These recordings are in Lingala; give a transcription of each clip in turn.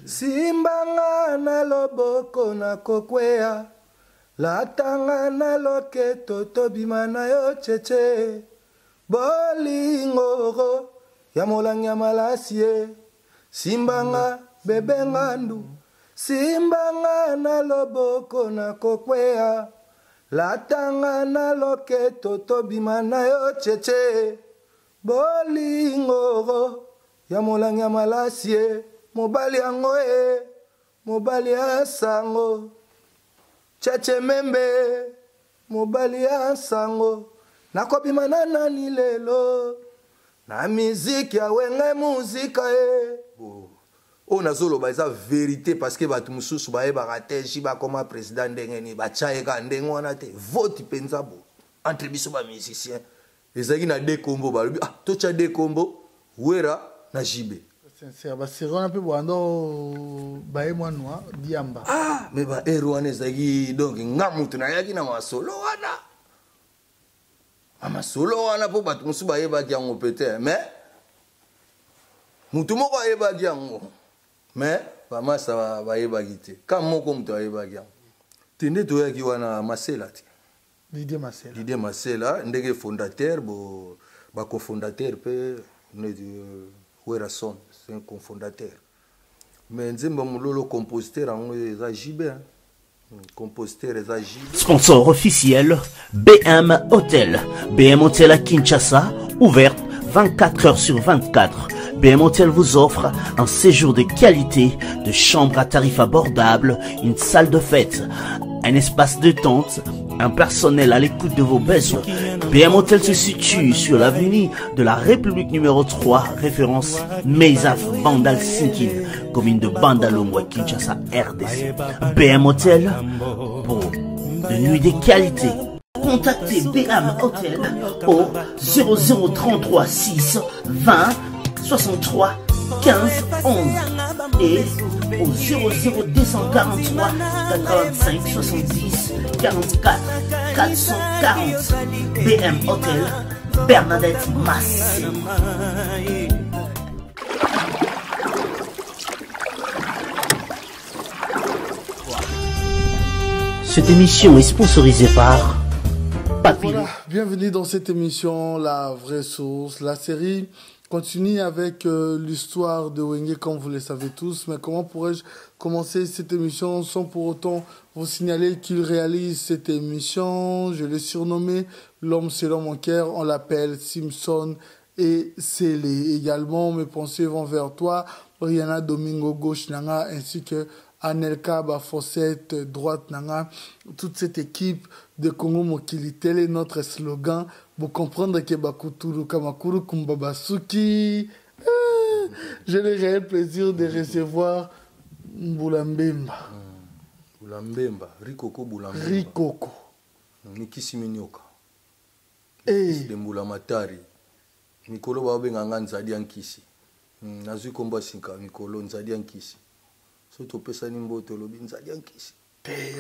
Simbanga na loboko na kokwea, latanga na loketo tobima na yo cheche. Bolingoro ya molangi ya malasie, simbanga bebe ngandu. Simbanga na loboko na kokwea, latanga na loketo tobima na yo cheche. Bolingoro ya molangi ya malasie, mobali yango mobali ya sango. Cheche membe, mobali ya sango. Nakobima na nani lelo, na miziki ya wenge muzika O nazolo ba eza vérité parce que batu mususu ba eba rateji ba koma président ndenge ni ba chaeka ndenge wana te vote penza bo entre biso ba musicien ezaki na de kombo ba to cha de kombo wera na jibe sincère ba c'est un peu boando ba e mwanwa diamba mais ba wana ezaki donc ngamutu na yaki na masolo wana masolo wana po batu mususu ba eba ki yango peut-être mais mutu moko eba ki yango. Mais pas ça va ébagiter. Quand mon compte va ébaguer. Tende to yaki wana Masela ti. Didier Masela. Didier Masela, ndege fondateur ba cofondateur pe Werason, c'est un cofondateur. Mais nzemba mulolo compositeur en eza jibe. Compositeur eza jibe. Sponsor officiel BM Hotel. BM Hotel à Kinshasa, ouverte 24 heures sur 24. BM Hotel vous offre un séjour de qualité, de chambres à tarifs abordables, une salle de fête, un espace de tente, un personnel à l'écoute de vos besoins. BM Hotel se situe sur l'avenue de la République numéro 3, référence Meizaf Bandal Sinkin, commune de Bandalongwa, Kinshasa, RDC. BM Hotel pour de nuits de qualité. Contactez BM Hotel au 0033 6 20 63 15 11 et au 00243 85 70 44 440 BM Hotel Bernadette Massé. Cette émission est sponsorisée par Papillon. Voilà, bienvenue dans cette émission La Vraie Source. La série continue avec l'histoire de Wenge, comme vous le savez tous. Mais comment pourrais-je commencer cette émission sans pour autant vous signaler qu'il réalise cette émission? Je l'ai surnommé L'homme selon mon cœur. On l'appelle Simpson et Célé. Également, mes pensées vont vers toi, Rihanna Domingo gauche nanga, ainsi que Anelka Bafossette droite nanga, toute cette équipe de Congo Mokili. Tel est notre slogan. Pour comprendre que Bakuturu Kamakuru Kumbabasuki, j'ai le réel plaisir de recevoir Mbulambemba. Mbulambemba, Rikoko Mbulambemba. Rikoko. Nikisi Minyoka. Nikisi de Mbulamatari. Mikolo Babenga Nzadi Ankisi. Nazui Komba Sinka, Mikolo Nzadi Ankisi. Soto pesa nimboto lobi Nzadi Ankisi.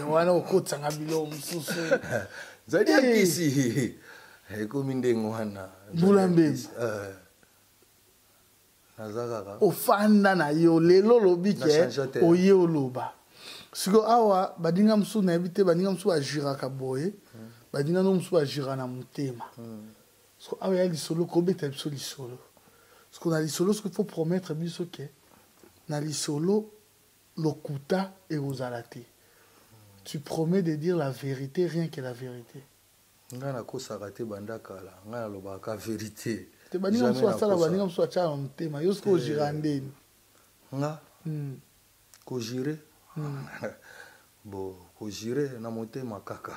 Wana okotsa ngabilo msusu. Nzadi Ankisi. Comme wana Mbulambemba nazaka ofanda na yo lelo lobike oye oloba siko awa badinga msu na ebite badinga msu ajira kaboye badinga no msu ajira na mutema siko awa ya lisolo ko beta biso lisolo siko na lisolo siko faut promettre biso ke na lisolo lokuta et ozalate tu promets de dire la vérité, rien que la vérité. Ngana kosaka te bandakala ngana lobaka vérité te baninga mso asala baninga mso acha mtema yosko ojirandeni nga ko jire bo ko jire na motema kaka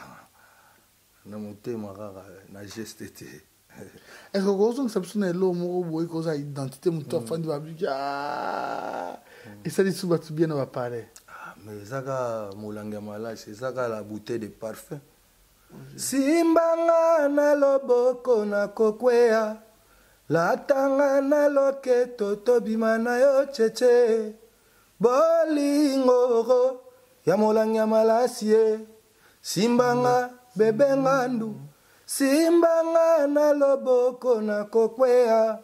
na motema kaka na geste te est-ce que vous avez une identité et ça dit souvent bien on va parler mais zaka molanga malache zaka la bouteille de parfum simbanga na loboko na kokwea latanga na loketo tobima na yo cheche bolingoro ya molanga malasie simbanga bebe ngandu simbanga na loboko na kokwea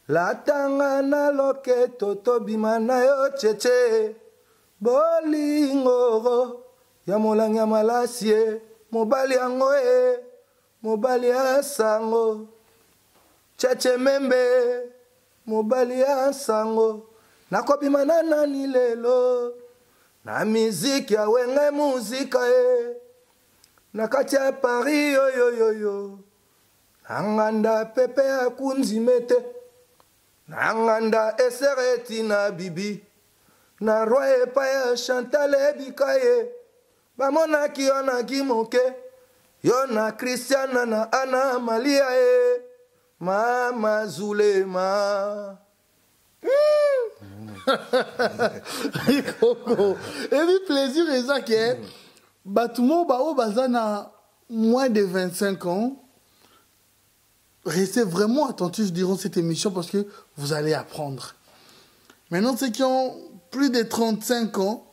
latanga na loketo tobima na yo cheche bolingo ya molangi ya malasie mobali yango mobali ya sango chache membe mobali ya sango nakobima na nani lelo na miziki ya wenge muzika na kati ya Paris yoyoyoyo na nganda pepe ya kunzimete na nganda esereti na bibi na roi epai ya Chantal ebika bamonaki yo na Kimoke yo na Christiana na Ana Malia Mama Zulema Coco. Et puis plaisir et ça qui est Batumo Bao Bazana moins de 25 ans. Restez vraiment attentifs durant cette émission parce que vous allez apprendre. Maintenant, ceux qui ont plus de 35 ans,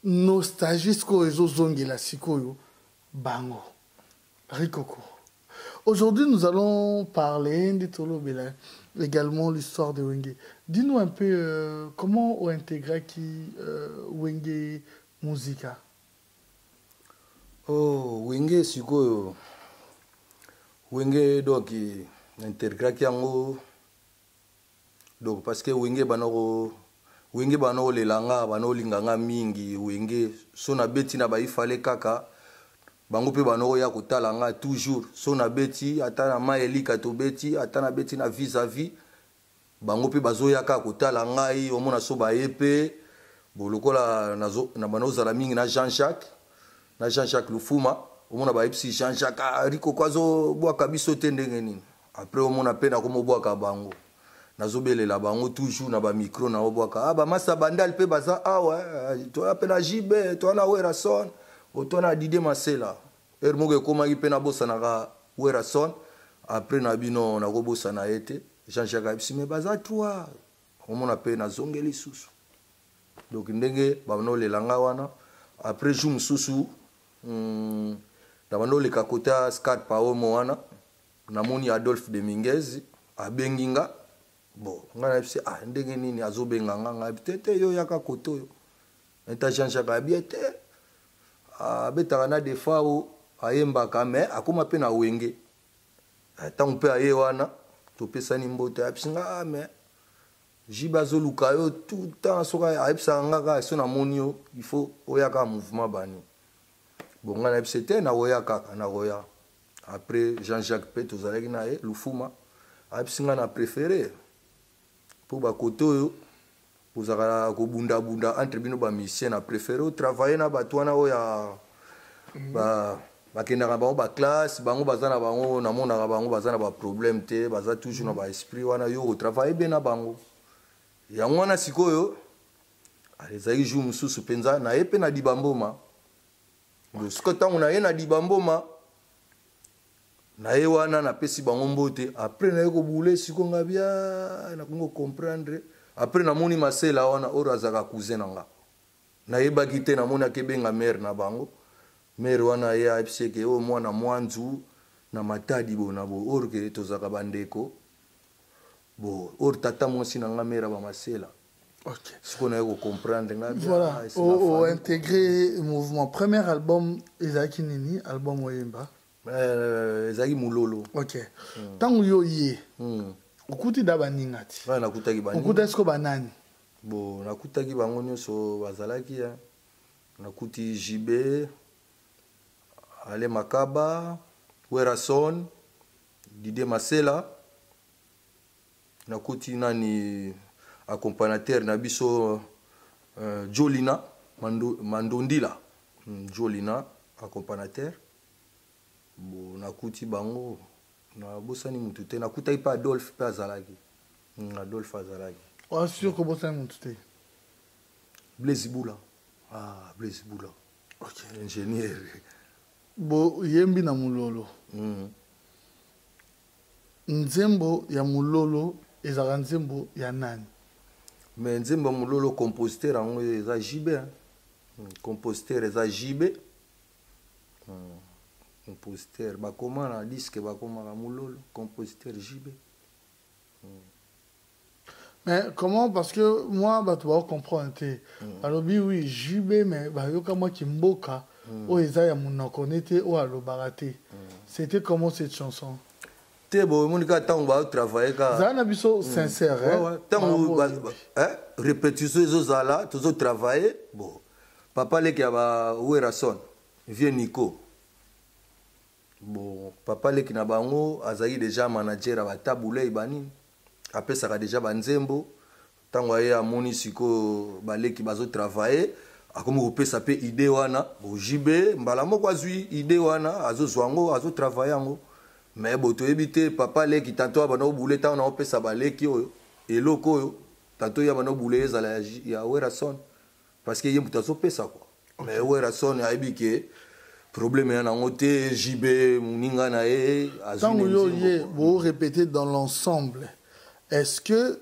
nostalgie Koezo Zongela Sikoyo Bango Rikoko. Aujourd'hui, nous allons parler de Tolo Bela, également l'histoire de Wenge. Dis-nous un peu comment on intègre qui Wenge Musica. Oh, Wenge Sikoyo. Wenge donc intègre qui yango donc parce que Wenge banoko le langa bano linganga mingi Wenge so na beti na ba ifale kaka bango pe banoko ya kotala nga toujours so na beti ata na maelika to beti ata na beti na vis-à-vis bango pe bazoya kaka kotala ngai omona so ba yepe bolokola na banozala mingi na Jean-Jacques Lufuma omona ba ipsi Jean-Jacques Riko kwazo bwaka biso te ndenge nini après omona pe na komo bwaka bango nazobelela bango toujours na ba micro na obwaka ba masa bandal pe baza to apena jibe to na Werason otona Didé Masela ermoge komaki pe na bosa na Werason après na bino na ko bosa na ete Jean-Jacques abisi me baza 3 omona pe na zongeli susu donc ndenge bano lelanga wana après jour susu dabano le kakota skat pao moana namoni Adolphe de Minguez abenginga bon ngana bisi ndenge nini azobenga nganga bitete yo yaka koto yo eta Jean-Jacques abiete betaka na defa o ayembaka me akoma pe na Wenge ntango mpe aye wana topesani mbote abisinga me jiba azoluka yo tout temps soka ayebisaka nga kaka so namoni yo il faut oyaka mouvement bani bon nga nayebisa te nakoya kaka nakoya après Jean-Jacques pe tozalaki na ye Lufuma ayebisi nga na préféré mpo bakote oyo ozalaka kobundabunda entre bino bamisien na préféré otravaille na bato wana oyo bakendaka bango baklasse bango baza na bango namonaka bango baza na baproblème te baza toujours na baesprit wana yo otravaille be na bango yango wana sikoyo ezalaki jour mosusu mpenza na ye mpe na Dibamboma siko ntango na ye na Dibamboma na ye wana napesi bango mbote après na ye kobule siko nga bia nakongo comprendre après namoni Masela wana oyo azalaka cousin na nga nayebaki te namoni akebenga mare na bango mare wana ye ayebiseke oyo mwana mwanzu na matadi bona bo oyo ke tozalaka bandeko bo oyo tata mwasi na nga mare ba Masela. Ok. Siko na ye comprendre nga bia. Voilà, au intégré le mouvement. Premier album, Ezaki Nini, album Oyemba. Ezaki Mulolo. Ok. Tango yo ye. Okuti daba ningati. Ouais, nakutaki bani. Okuti esko banani. Bon, nakutaki bango nyonso bazalaki ya. Nakuti JB, Ale Makaba, Werason, Didé Masela. Nakuti nani accompagnateur na biso Jolina Mandondila. Jolina accompagnateur. Bon, nakuti bango na bosani mutu te nakutaki pa Adolphe pe azalaki. Adolphe azalaki. Oh, sûr que bosani mutu te. Blaise Boula. Blaise Boula. Ok. Ingénieur. Bo yembi na Mulolo. Nzembo ya Mulolo ezaka nzembo ya nani? Mais nzembo Mulolo compositeur ango eza JB. Compositeur eza JB. Compositeur bakoma na disque bakoma ka Mulolo compositeur JB. Mais comment? Parce que moi, tu vas comprendre. Alors, oui, Jubé, mais moi qui mboka, ou Ezaya Mounakonete, ou Alobarate. C'était comment cette chanson? Te bon, mon gars, tant on va travailler. Zana biso sincère. Tant on répétition les zala, toujours travailler. Bon, papa le qui a Werason, vieux Nico. Bon, papa le qui n'a pas azaï déjà manager à taboulé ibani. Après ça a déjà banzembo. Tant on a moni siko balé qui bazo travailler. A comme on peut s'appeler idée wana. Bon, JB, mbalamo kwa zui idée wana, azo zwango, azo travailler ango. Mais bon, tu évites papa les qui tantôt a bano boulé tant on a opé sa balé qui et loko tantôt y a bano boulé zala ya Werason parce que y a muta opé ça quoi. Mais Werason a ébiqué problème en angoté JB muninga na e tant vous répétez dans l'ensemble. Est-ce que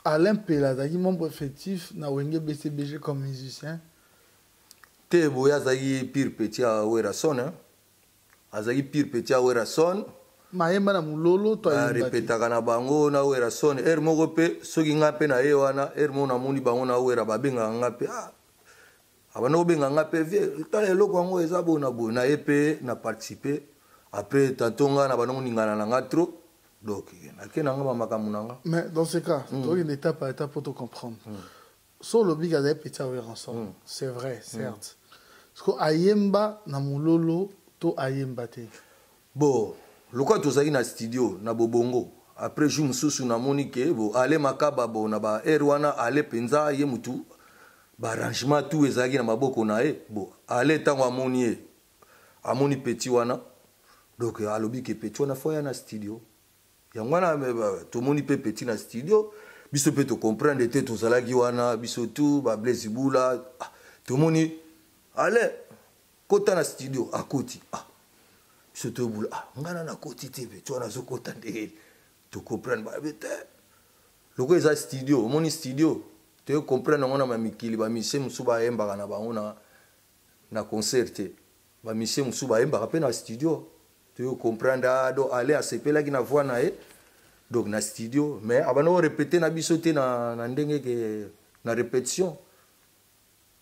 Alain Peladaki membre effectif na wenge BCBG comme musicien? Te boya zagi pire petit à Werason hein. Azaki pire petit à Werason. Maemba na mulolo to a répéta kana bango na Werason moko pe soki ngape na ye wana mo na moni bango na Wera babenga ngape abano benga ngape vie tala eloko yango eza bona bona epe na participer après tatonga na bango ningana na ngatro donc nakena ngama makamunanga. Mais dans ce cas donc une étape par étape pour te comprendre. Sur le big azay petit à Werason c'est vrai certes parce que ayemba na mulolo ayembate. Bon, le quoi tu na studio na bobongo. Après je me suis na monique bon aller makaba bon na ba erwana aller penza ye mutu ba arrangement tout ezaki na maboko na e bon aller tango amoni amoni petit wana donc alobi ke petit wana foya na studio yangwana to moni pe petit na studio biso pe to comprendre te to zalaki wana biso tout ba blesibula to moni aller kota na studio à côté surtout boula ngana na côté TV tu as zo kota ndé tu comprends ba bete loko eza studio moni studio tu comprends ngona ma mikili ba mise musuba emba na bango na concert ba mise musuba emba pe na studio tu comprends do aller à sepela ki na voix na e donc na studio mais abano répéter na biso te na ndenge ke na répétition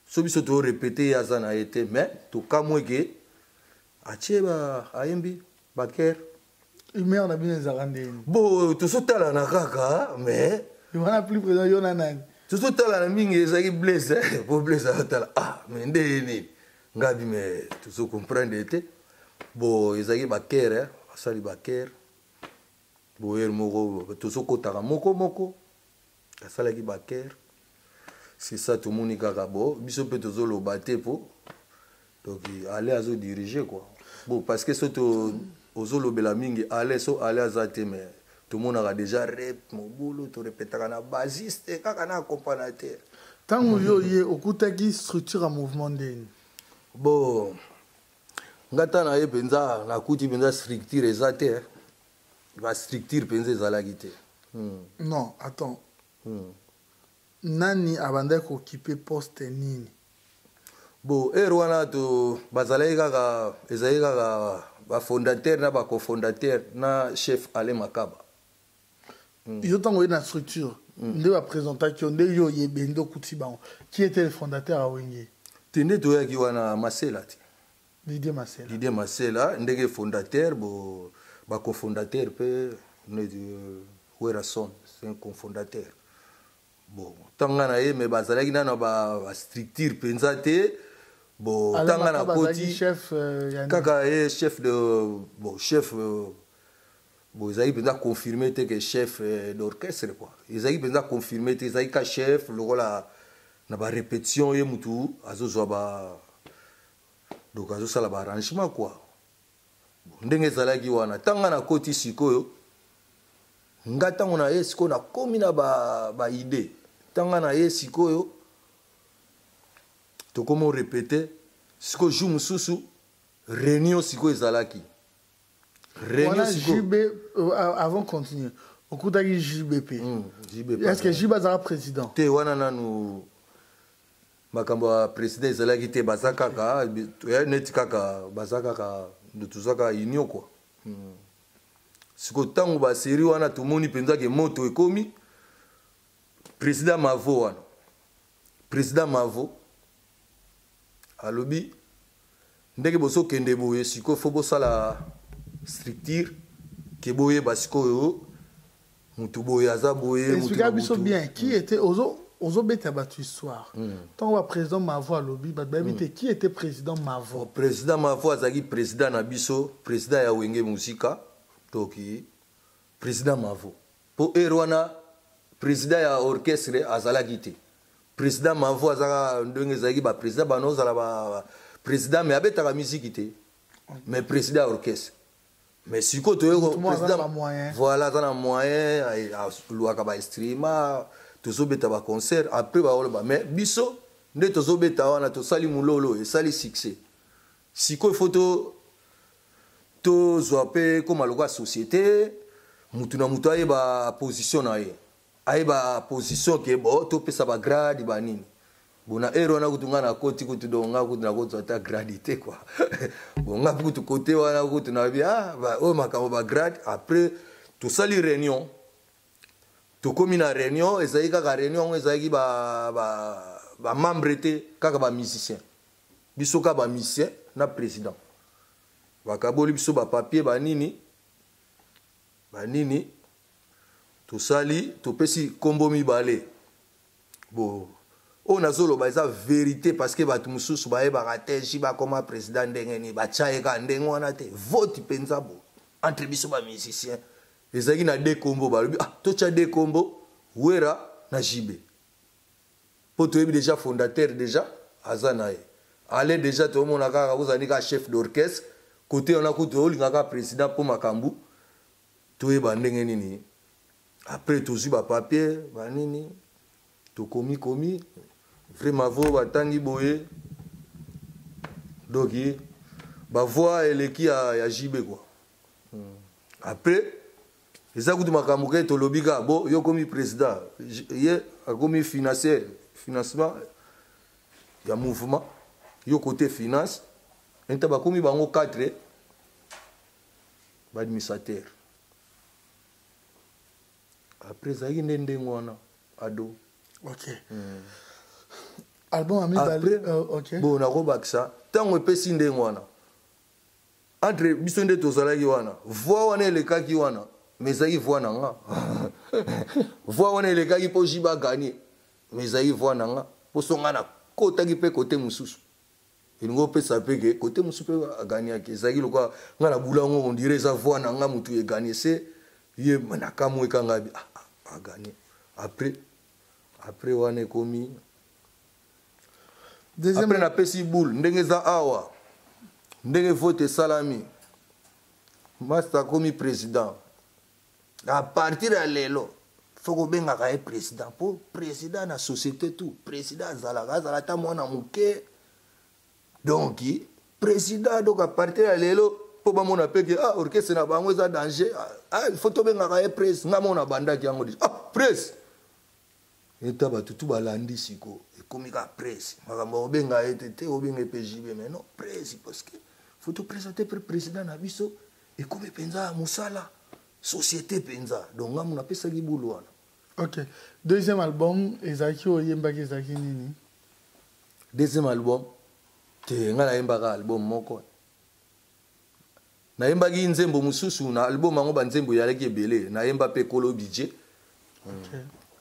so biso to répéter azana été mais to kamweke acheba ayembi baker mais on a bien zarandé bon to sotala na kaka mais on a plus présent yona nani to sotala na mingi ezaki blesse pour blesse atala mais ndeni ngabi mais to so comprendre été bon ezaki baker asali baker boyer moko to so kotaka moko asalaki baker. C'est ça tout le monde kaka bo biso pe tozo lo baté po donc aller azo diriger quoi bon parce que soto ozo lo bela mingi aller so aller azate mais tout le monde a déjà rep mon boulot to répéter na basiste kaka na accompagnateur tant yo ye okutaki structure à mouvement ndeni bon ngata na ye penza na kuti penza structure ezate va structure penza ezalaki te non attends nani abanda occupé poste nini bon wana to bazalaki kaka ezalaki kaka bafondateur na bacofondateur na chef ale makaba yo ntango ye na structure nde baprésentaki yo nde yo oyebe nde okuti bango qui était le fondateur awenge te nde toyaki wana masela te Didier Masela ndenge fondateur bo bacofondateur mpe Werason c'est un cofondateur. Bon, tanga na ye me bazalaki na ba structure penza te bon tanga na koti chef kaka ye chef de bon chef bon ezaki penza confirmé te que chef d'orchestre quoi ezaki penza confirmé te ezaki ka chef lokola na ba répétition ye mutu azozwa ba donc azosala ba arrangement quoi ndenge ezalaki wana tanga na koti sikoyo nga tango na ye sikoyo nakomi na ba idée tanga na ye sikoyo tokomo répéter sikoyo jour mosusu réunion sikoyo ezalaki réunion sikoyo avant continuer okutaki JBP est-ce que JB azala président te wana nanu makambo ya président ezalaki te baza kaka neti kaka baza kaka tozaka union quoi siko ntango baseri wana tomoni mpenza ke moto ekomi président Mavo wana président Mavo alobi ndenge boso kende boye siko fo bosala structure ke boye basiko yo mutu boye aza boye mutu biso bien qui était ozo beta batu histoire tant le président Mavo alobi qui était président Mavo président Mavo azaki président na biso président ya Wenge Musika toki président Mavo po erwana président ya orchestre azalaki te président Mavo azaka ndenge ezalaki ba président banozala ba président mais abetaka musique te mais président orchestre mais siko toyeko président voilà dans moyen luaka ba streama tozobeta ba concert après ba oloba mais biso nde tozobeta wana tosali mulolo et sali succès siko photo to zoape comme aloka société mutu na mutu ayeba position na ye ayeba position ke bo to pesa ba grade ba nini bona ero na kutunga na koti kutudonga kutuna koti ata gradité quoi bonga kutu côté wana kutuna bia ba o makamo ba grade après to sali réunion to komi na réunion ezalika ka réunion ezaliki ba membre te kaka ba musicien biso ka ba musicien na président bakaboli biso ba papier ba nini to sali to pesi kombo mibale bo on a zolo ba eza vérité parce que batu mususu ba eba rateji ba koma président ndenge ni ba chaeka ndenge wana te vote penza bo entre biso ba musicien ezaki na de kombo ba to cha de kombo wera na jibe poto ebi déjà fondateur déjà azanaye allez déjà to mona kaka kozani ka chef d'orchestre côté on a ko to linga ka président pour makambu to eba ndenge nini après to ba papier ba nini to komi vraiment vo batangi boye donc ba voix eleki ya jibe quoi après eza kutu makambo ke to lobika bo yo komi président ye akomi financement ya mouvement yo côté finance enta ba komi bango 4 ba administrateur après ça y ndenge wana ado OK album ami balé OK bon na ko baksa tango pesi ndenge wana entre biso nde tozalaki wana voix wana elekaki wana mais ça y voix nanga voix wana elekaki po jiba gagner mais ça y voix nanga po songa na kota ki pe côté mususu ilingo pesa peke côté mususu pe a gagner ki zaki lokwa ngana bulango on dirait ça voix nanga mutu e gagner c'est ye manakamu ekanga a gagner après wana komi après na pesi boule ndenge za awa ndenge vote salami master komi président à partir de lelo faut ko benga ka président pour président na société tout président zala ta mona muke donc président donc à partir de lelo po ba mona peke orchestre na bango za danger il faut to benga ka président nga mona banda ki yango presse eta ba tutu balandi siko ekomi ka presse makambo benga etete obenga PJB mais non presse parce que faut to présenter président na biso ekomi penza musala société penza donc nga muna pesa libulu wana. OK deuxième album ezaki oyemba ki ezaki nini deuxième album te nga na yemba ka album moko na yemba ki nzembo mususu na album mango ba nzembo yalaki ebele na yemba pe Kolo Budget OK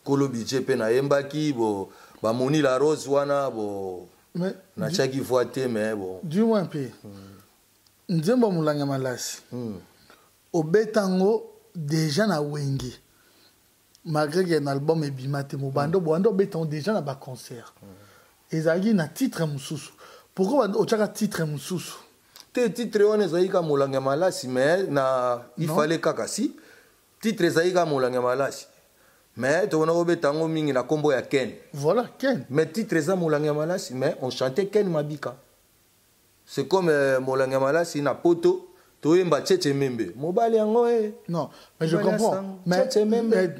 Kolo Budget pe na yemba ki bo ba Moni la Rose wana bo mais na chaki voité mais bon du moins pe nzembo mulanga malasi obetango déjà na Wenge malgré qu'il y a un album et bimate mobando boando betango déjà na ba concert ezagi na titre mususu pourquoi o chaka titre mususu te titre wana zaika mulanga malasi mais na il fallait kaka si titre zaika mulanga malasi mais to na obetango mingi na kombo ya Ken voilà Ken mais titre za mulanga malasi mais on chantait Ken Mabika c'est comme mulanga malasi na poto toyemba Tchétché Membe mobali yango non mais je comprends mais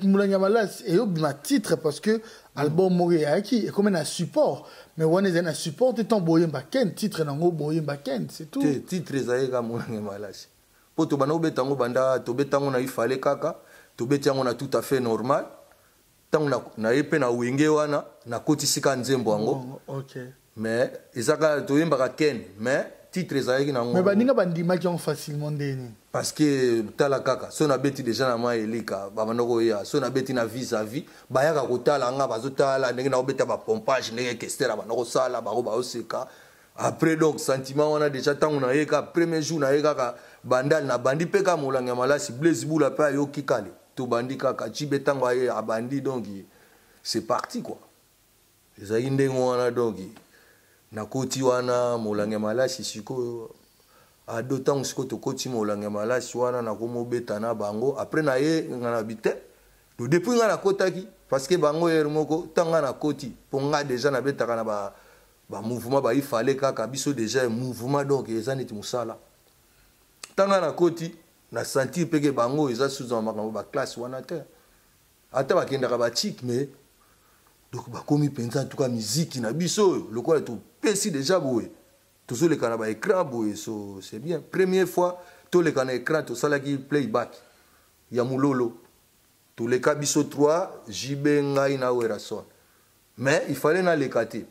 mulanga malasi et obima titre parce que album mori aki et comme un support mais on est un support et ton boyemba Ken titre nango boyemba Ken c'est tout titre zaika mulanga malasi poto bana obetango banda to betango na ifale kaka to betango na tout à fait normal tant na ye pe na wenge wana na koti sika nzembo yango mais ezaka toyembaka ken mais titre ezalaki nango mais baninga bandimaki yango facilement ndeni parce que tala kaka so na beti déjà na ma elika babanda koya so na beti na vis-à-vis bayaka kotala nga bazotala ndenge na obeta ba pompage ndenge kestera bana kosala bako baoseka après donc sentiment wana déjà tango na yeka premier jour na yeka bandal na bandi peka molanga malasi Blaise Bula pa yo kikale to bandi kaka chibe tango aye abandi donc c'est parti quoi ezali ndenge wana donc na koti wana molanga malasi siko a d'autant que to koti molanga malasi wana na komobeta na bango après na ye ngana bité do depuis ngana kotaki parce que bango yer moko tanga na koti ponga déjà na betaka na ba mouvement ba il fallait kaka biso déjà mouvement donc ezaneti musala tanga na koti na sentir peke bango eza sous en makambo ba classe wana te ata bakendaka ba chic mais donc ba komi penza en tout cas musique na biso le quoi tout pesi déjà boé toujours les canaba écran boé so c'est bien première fois tous les canaba écran tout ça là qui playback ya mulolo tous les cas biso 3 JB ngai na werason mais il fallait na lekati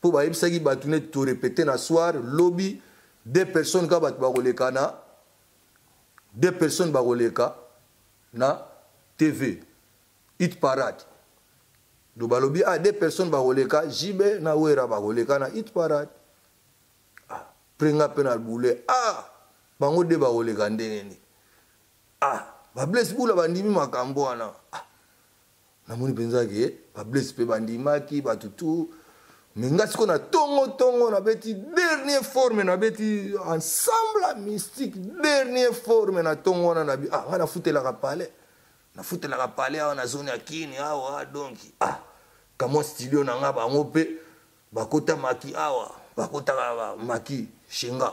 pour ba yebisa ki batune to répéter na soir lobby deux personnes ka bat ba kolekana deux personnes ba koleka na TV hit parade do balobi a deux personnes ba koleka jibe na wera ba koleka na hit parade prenga penal boule bango de ba koleka ndenge ni ba Blaise Bula bandimi makambo wana na moni penza ke ba Blaise pe bandimaki batutu mais ngasi ko na tongo na beti dernière forme na beti ensemble mystique dernière forme na tongo na bi wana futela ka palais na futela ka palais na zone ya kini donc kamo studio na nga bango pe bakota maki bakota maki shinga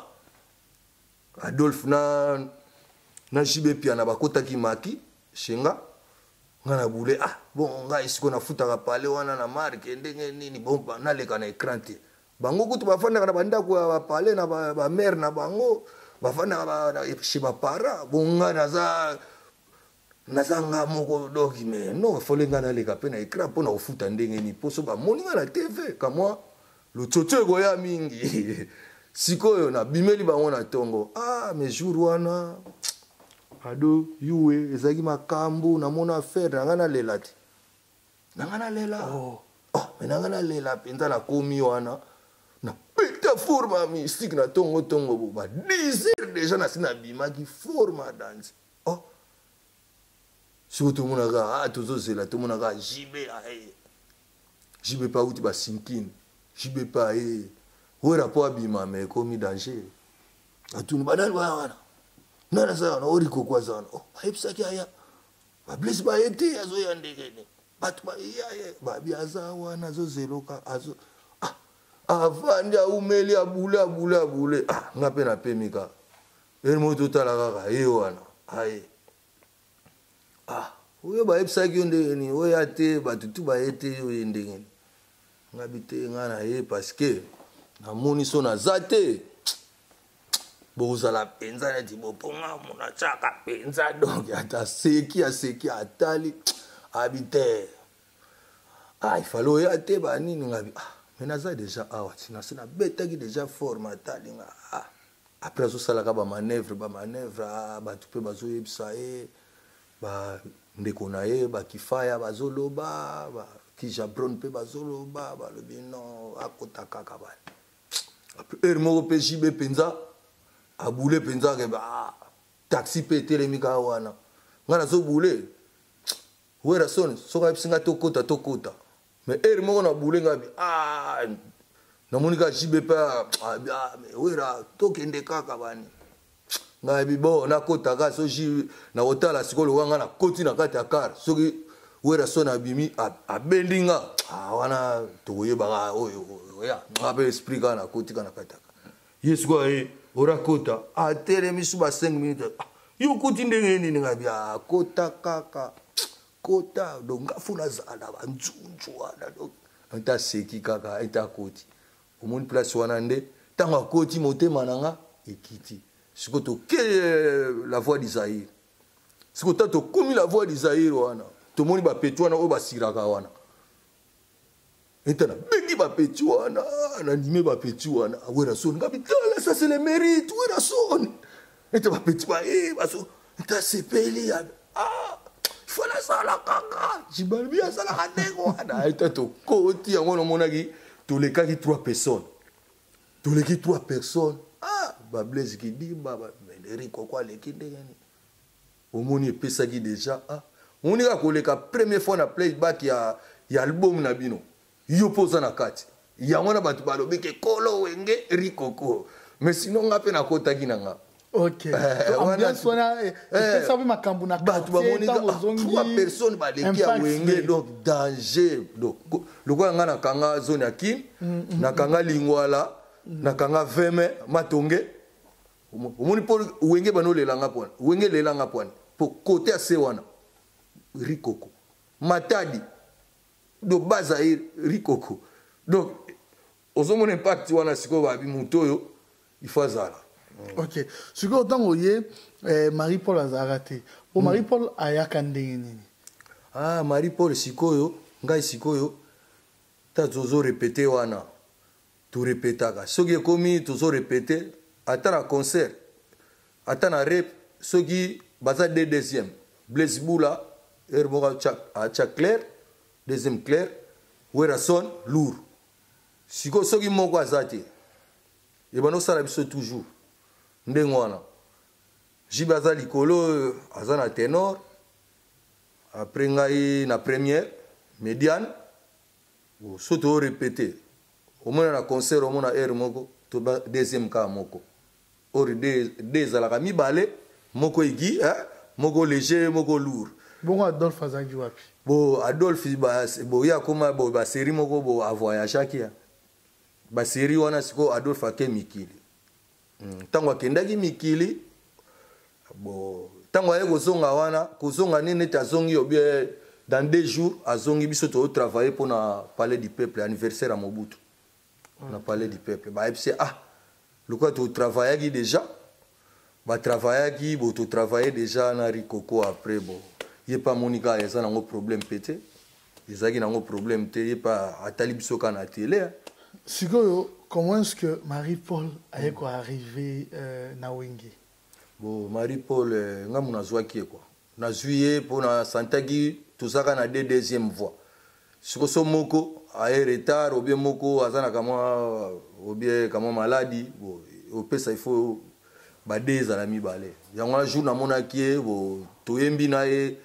Adolphe na jibe pia na bakota ki maki shinga ngana boule bon nga isiko na futaka pale wana na marque ndenge nini bon na leka na écran te bango kutu bafanda na banda ko pale na ba mère na bango bafanda ba chez ba para bon nga naza nga moko doki mais non fole nga na leka pe na écran pour na ufuta ndenge ni poso ba moni nga na TV kama le tchocho go ya mingi sikoyo na bimeli bango na tongo mais jour wana ado yuwe ezaki makambo na mona affaire nangana lela ti nangana lela mais nangana lela penza na komi wana na peta forma mystique na tongo ba 10 heures déjà na sina bima ki forma dance surtout mona ga tozo zela to mona ga jibe pa uti ba sinkin jibe pa wera po abima mais komi danger atuni badal wana nana sana oriko kwa sana haipsa kaya ba Blaise ba ete azo ya ndege ni batu ba ba biaza wana zo zeloka azo avandi umeli abule ngape na pemika elmo totala kaka wana oyo ba haipsa ki ndege ni oya te batu tu ba ete yo ndege ni ngabite ngana parce que na moni so na zate bozala penza neti boponga mona chaka penza donc ata seki atali habite il fallait y ate ba nini ngabi mais naza déjà tina sina beta ki déjà forme atali nga après zo sala ka ba manœuvre ba tupe bazo yebisa ba ndeko na ye ba kifaya bazoloba ba ki jabron pe bazoloba ba lobi non akota kaka ba après moko pe jibe penza aboule penza ke taxi pe telemika wana ngana so boule wera son so ka psinga tokota mais moko na boule ngabi na monika jibe pa wera tokende kaka bani ngabi bo na kota ka so ji na hotala sikolo wanga na koti na kati ya car soki wera son abimi abendinga wana toyeba oyo ya ngabe esprit kana koti kana kata yesu ko ora kota telemi suba 5 minutes yo koti ndenge nini ngabi kota kaka kota donc afuna zala banzunju wana donc anta seki kaka ita koti omoni place wana nde tanga koti motema nanga ekiti sikoto ke la voix d'Isaïe sikoto to komi la voix d'Isaïe wana to moni ba petu wana o ba siraka wana etana bengi ba petu wana na ndime ba petu wana wera son ngabitala ça c'est le mérite wera son eta ba petu ba ba so eta sepeli ah fala sala kaka jibalbi sala kaneko wana eta to koti yango no monaki to le kaki 3 personnes to le ki 3 personnes ah ba Blaise qui dit ba Rico quoi le ki ndeni omoni pesa ki déjà ah on ira koleka première fois na playback ya album na bino yo poza na kati ya mwana batu balobi ke Kolo Wenge Rikoko mais sinon ngape na kota kinanga OK ambiance wana pesa bi makambu na batu bamoni ka 3 personnes baleki ya Wenge donc danger donc lokwa nga na kanga zone ya Kim na kanga Lingwala na kanga Veme Matonge omoni Paul Wenge banolelanga pona Wenge lelanga pona pour côté ase wana Rikoko Matadi do Bazaïr Rikoko donc ozo mon impact wana siko babi mutoyo il faut zala OK siko autant ye Marie Paul azarate o Marie Paul ayaka ndenge nini ah Marie Paul sikoyo ngai sikoyo ta zozo répéter wana tu répétaka soki komi tozo répéter atana concert atana rap soki baza de deuxième Blaise Boula Hermora Tchak Claire deuxième Claire Werason lourd siko soki moko azate et bano sala biso toujours ndengwana jibaza likolo azana ténor après ngai na première médiane soto répéter au moins na concert au moins na air moko to deuxième ka moko or des ala mi balé moko igi moko léger moko lourd bon Adolphe azangi wapi bo Adolphe bo ya koma bo ba série moko bo a voyage akia ba série wana siko Adolphe ake mikili tango akendaki mikili bo tango aye kozonga wana kozonga nini tazongi obie dans 2 jours azongi biso to travailler pour na palais du peuple anniversaire à Mobutu na palais du peuple ba epse le quoi tu travaillais déjà ba travailler bo tu travailler déjà na Rikoko après bon il pas Monica il y a un problème pété ils a un problème té il pas atali biso kana télé sikoyo comment est-ce que Marie Paul a quoi arrivé na Wenge bon Marie Paul ngamu na zwaki quoi na juillet pour na santaki tuzaka na deuxième voix siko so moko a retard ou bien moko azana kama ou bien kama maladie bon au pesa il faut ba des à la mi balé yango jour na monaki bo toyembi na e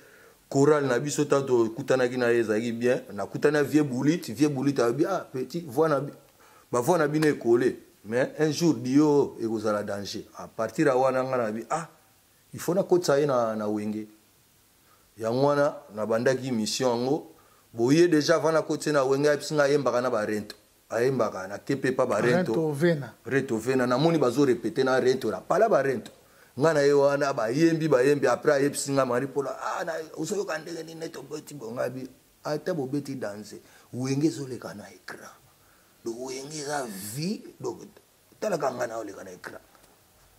choral na biso tato kutana ki na ezaki bien na kutana vieux boulit a bien petit voix na ba voix na bine collé mais un jour dio e kozala danger à partir à wana ngana bi il faut na kotsa na Wenge yango wana na bandaki mission ngo boye déjà vana kotse na Wenge ipsinga yembaka na ba rento ayembaka na kepe pa ba rento vena na moni bazo répéter na rento na pala ba rento ngana ye wana ba yembi après ayepsinga Marie Paul na usoyo kandenge ni neto beti bongabi ata bobeti danser Wenge zo le kana écran do Wenge za vie do tala kangana ole kana écran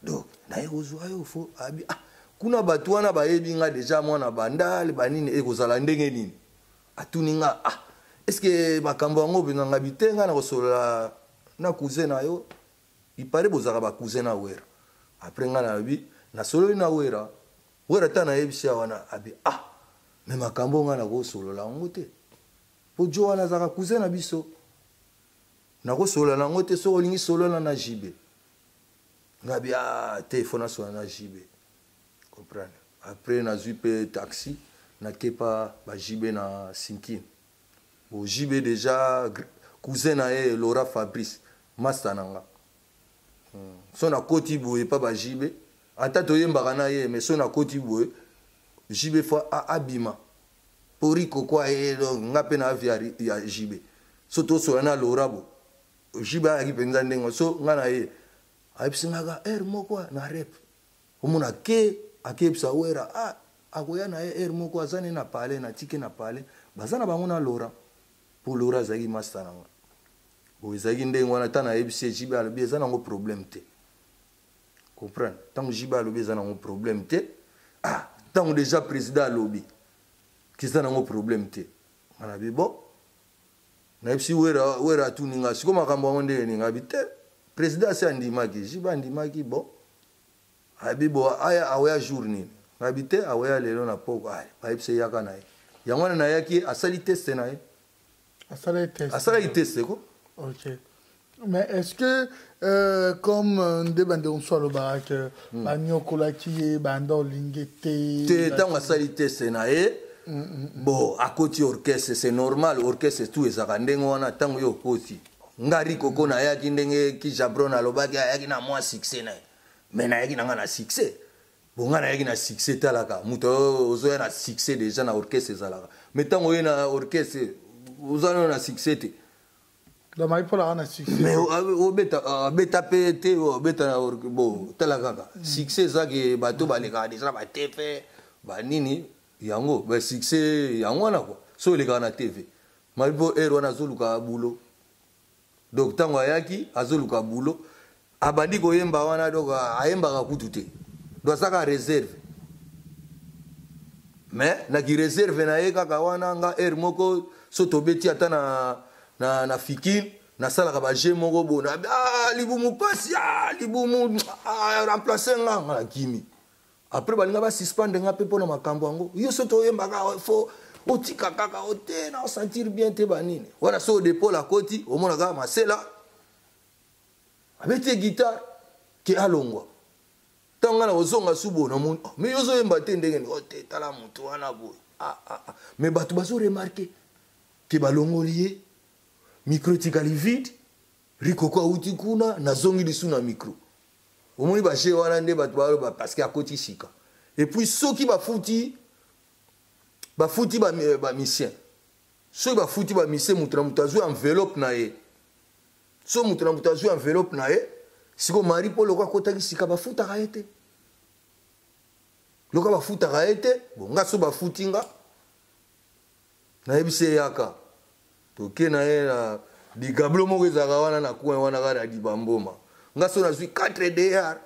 do na ye ozo ayo fo abi kuna batu wana bayebi nga déjà mwana bandale banini ekozala ndenge nini atuni nga est-ce que makambo yango bino ngabite nga na kosola na cousin na yo il paraît bozaka ba cousin na wera après nga na bi na solo na wera ta na yebisi wana abi mais makambo nga na kosolola ngo te po jo wana zaka cousin na biso na kosolola ngo te so olingi solola na jibe ngabi téléphone so na jibe comprendre après na zupe taxi na kepa ba jibe na Sinkin bo jibe déjà cousin na Laura Fabrice master nanga so na koti boye pa ba jibe ata to yembaka na ye mais so na koti boye jibe fa abima pori kokwa ngape na aviari ya jibe so to so na Laura bo jibe aki penza ndengo so ngana ye aipsinga moko na rep omuna ke akepsa wera akoya na moko azane na pale na tike na pale bazana bango na Laura pour Laura zaki master nanga bo zaki ndengo wana tana ebisi jibe alobi ezana ngo problème te comprendre tant jibe alobi ezana ngo problème te tant déjà président alobi kiza nango problème te ngana bi bon na ipsi wera tu ninga siko makambo yango ndenge ninga bi te président asi andimaki jiba andimaki bon abi bo aya awaya jour nini ngabi te awaya lelo na poko ay baipse yaka na ye yango na yaki asali test na ye asali test ko. OK. Mais est-ce que comme des bandes on soit le barak banyokola qui bando lingete te tant asali test na ye bon à côté orchestre c'est normal orchestre tout ezaka ndenge wana tango yo koti ngari koko na yaki ndenge ki jabron alobaki yaki na moi succès na ye mais na yaki na succès bon na yaki na succès talaka muto ozo na succès déjà na orchestre ezalaka mais tango yo na orchestre ozo na succès te la Marie-Paul a succès mais obeta pete obeta na bon talaka succès zaki bato baleka déjà ba TV ba nini yango ba succès yango na quoi so le kana TV Marie-Paul ero na zoluka bulo donc tango ayaki azoluka bulo abandi koyemba wana donc ayembaka kutu te do saka réserve mais na ki réserve na ye kaka wana nga moko so tobeti ata na fikir na sala ka ba je moko bona libumu pasi libumu remplacer nga kimi après balinga ba suspendre nga pe pona makambo yango yo so toyembaka faut otika kaka ote na sentir bien te banini wana so dépôt la koti omona ka masela abete guitare ki alongwa tanga na ozonga subo na mun mais yozo yemba te ndenge ote tala mutu wana boy mais batu bazo remarquer ke balongolier micro tikali vide rikoko uti kuna na zongi lisu na micro omoni ba chez wana nde batu ba parce que akoti sika et puis soki ba futi ba mission so ba futi ba mission mutra mutazu enveloppe na ye so mutra mutazu enveloppe na ye siko Marie-Paul kwa kota kisika ba futa kaete loka ba futa kaete bonga so ba futinga na yebise yaka toke na ye na di gablo moko ezaka wana na kuwa wana kala di bamboma nga so na zui 4 DR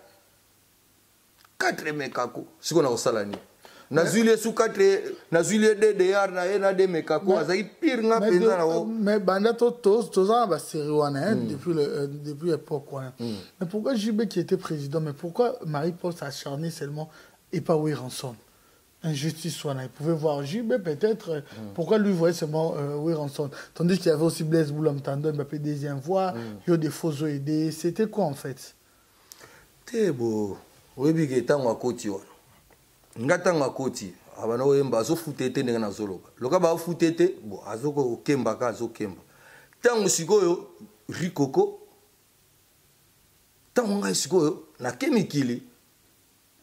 4 mekako siko na osala ni na zuile su 4 na zuile DDR na ye na de mekako azai pire nga penza na o mais banda to za ba série wana depuis l'époque wana mais pourquoi JB qui était président mais pourquoi Marie-Paul s'acharnait seulement et pas Ransom injustice wana il pouvait voir JB peut-être pourquoi lui voyait seulement Ransom tandis qu'il y avait aussi Blaise Boulam Tando Mbappé deuxième voix il y a des faux aidés c'était quoi en fait tebo webi ke tango akoti wana ngatanga koti abana oyemba azo futete ndenge na zoloba loka ba futete bo azoko kemba ka azokemba tango sikoyo rikoko tango ngai sikoyo na kemikili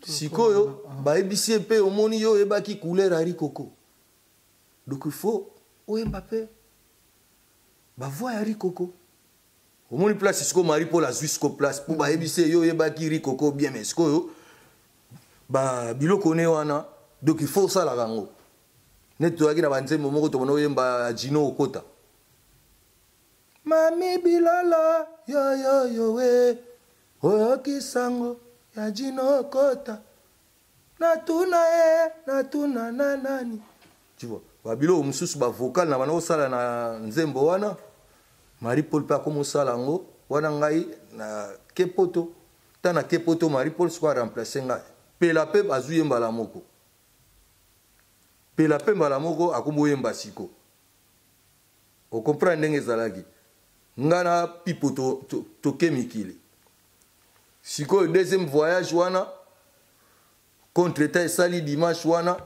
sikoyo ba ebisi pe omoni yo ebaki couleur à rikoko donc il faut oyemba pe ba voix ya rikoko omoni place sikoyo Marie-Paul azwi siko place pour ba ebisi yo ebaki rikoko bien mais sikoyo ba biloko ne wana donc il faut ça la rango neto yaki na banzembo moko to bono yemba jino okota mami bilala yo we oyoki sango ya jino okota natuna na nani tu vois ba biloko mususu ba vocal na bana osala na nzembo wana Marie-Paul pa komo sala ngo wana ngai na kepoto tana kepoto Marie-Paul soit remplacer ngai pela pe bazuye mbala moko pela pe mbala moko akomboye mbasiko o comprendre ndenge zalaki ngana pipo to kemikili siko deuxième voyage wana contre ta sali dimanche wana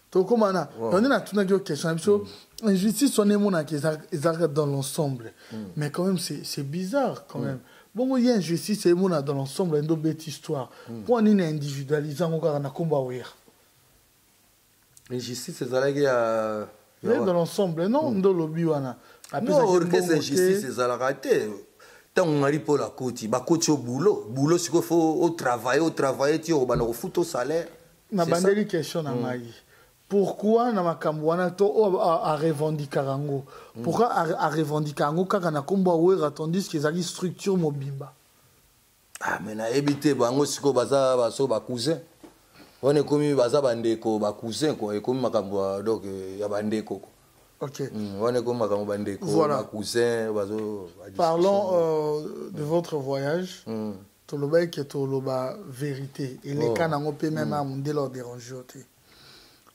to komana on a tout na question so injustice on est mona qui est dans l'ensemble mais quand même c'est bizarre quand même bon il y a injustice c'est mona dans l'ensemble une bête histoire pour on est individualisant encore na komba oyer injustice c'est ça là dans l'ensemble non ndo lobi wana non orchestre injustice c'est ça la raté tant on arrive pour la côte ba côte au boulot c'est qu'il faut au travailler tu au bana au foot au salaire na bandeli question na mai pourquoi na makambo wana to a revendiquer rango pourquoi a revendiquer rango kaka na komba oyer tandis que ezali structure mobimba mais na ebité bango siko baza baso ba cousin On est comme baza bandeko ba cousin quoi, et comme makambo donc ya bandeko. Ok. On est comme makambo bandeko, voilà. ba cousin bazo. Parlons de votre voyage. Toloba qui toloba vérité et les cas n'ont pas même à monter leur déranger.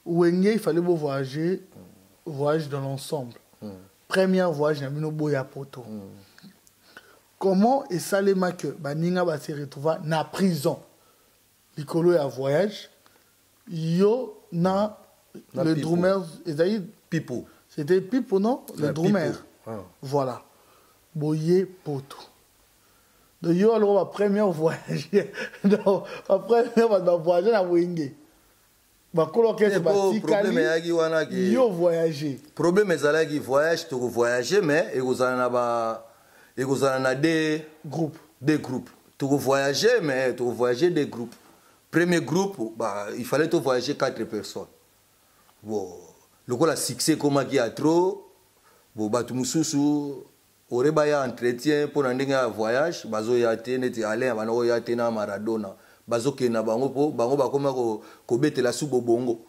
Wenge il fallait beau voyager, voyage dans l'ensemble. Premier voyage n'a mis boya poto. Comment et ça les ma que baninga va se retrouver na prison. Licolo a voyage. Yo na le drummer et Pipo. C'était Pipo non le drummer. Voilà. Boye poto. De yo alors ma première voyage. Non, ma première voyage na Wenge. Ba coloquer c'est bati kali. Yo voyager. Problème ezalaki voyage to voyager mais et vous en a des groupes. Tu voyager mais tu voyager des groupes. Premier groupe, bah, il fallait voyager 4 personnes. Bon, le coup la succès comme qui a trop, bon bah tu mususu, aurait baya entretien pour un voyage, bazo yate neti aller, bano yate na Maradona, bazo ke na bango po, bango ba koma ko bete la sous bongo.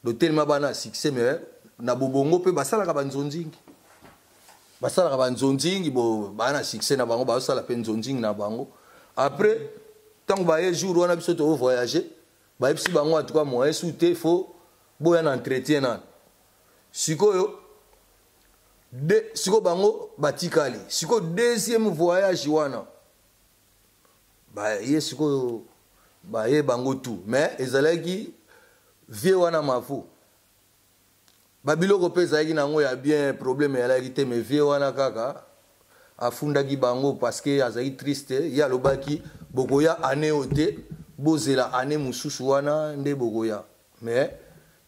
Le tellement bana succès mais na bongo pe basala ka banzonzingi. Basala ka banzonzingi bo bana succès na bango ba sala pe nzonzingi na bango. Après tant que va jour on a besoin de voyager, bah si bango en tout cas moyen souté faut boya un entretien nan. Siko bango batikali. Siko deuxième voyage wana. Bah siko bah bango tout mais ezalaki vie wana mafu. Babilo ko pesa ki nango ya bien problème ya la ki mais vie wana kaka afundaki bango parce que azali triste ya lobaki bokoya année ote bozela année mususu wana nde bokoya mais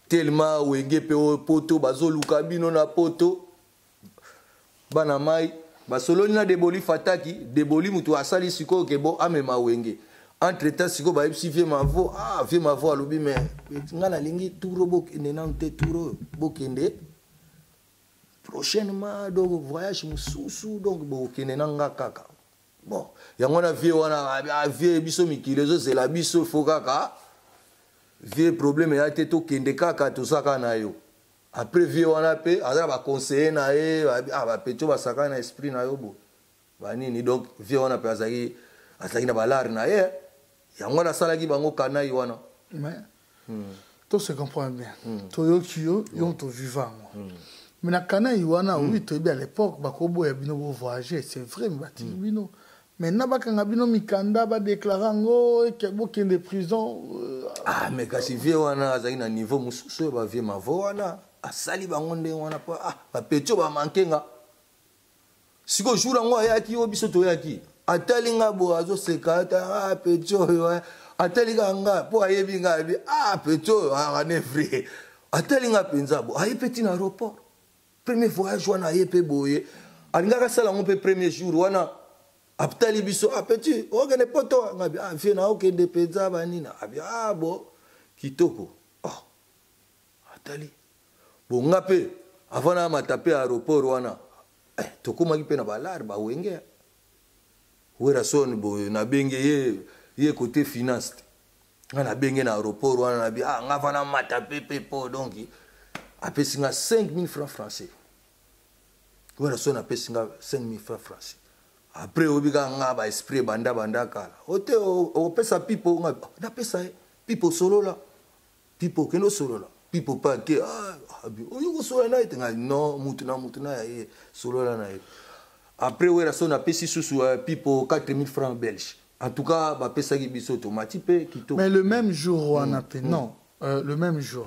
tellement Wenge pe poto bazoluka bino na poto bana mai basoloni na deboli fataki deboli mutu asali siko ke bo amema Wenge entre temps siko ba ipsi vie mavo vie mavo alobi mais ngana lingi turo bokende na nte turo bokende prochainement donc voyage mususu donc bokende na nga kaka bon yango na vie wana vie biso mikilezo c'est la biso fokaka vie problème ya te to kende kaka to saka na yo après vie wana pe azala ba conseiller na e ba peto ba saka na esprit na yo bo ba nini donc vie wana pe azaki na balar na ye yango na salaki bango kana yi wana mais tout se comprend bien to yo kio yo to vivant mais na kana yi wana oui to bien à l'époque ba ko boya bino voyager c'est vrai mais ba bino mais na bakanga bino mikanda ba déclarer ngo et que bokin de prison mais kasi vie wana azaki na niveau mususu ba vie mavo wana asali bango nde wana pa ba pecho ba mankenga siko jour ngo ayaki obiso to yaki atalinga bo azo sekata pecho atalinga nga po ayebi nga bi pecho ne vrai atalinga penza bo ayepeti na aéroport premier voyage wana ayepe boye alinga ka sala ngo pe premier jour wana aptali biso petit ogene poto ngabi vie na okende penza banina abi bo kitoko atali bo ngape avana matape aéroport wana tokomaki pe na balar ba Wenge wera son bo na benge ye côté finance na benge na aéroport wana na bi ngavana matape pepo donc apesinga 5000 francs français wera son apesinga 5000 francs français après obika nga ba esprit banda kala ote opesa pipo nga na pesa pipo solo la pipo keno solo la pipo pa ke oyo solo na itenga no mutu na ye solo la na ye après wera son apesi susu pipo 4000 francs belges en tout cas ba pesa ki biso automatique pe kito mais le même jour on a non le même jour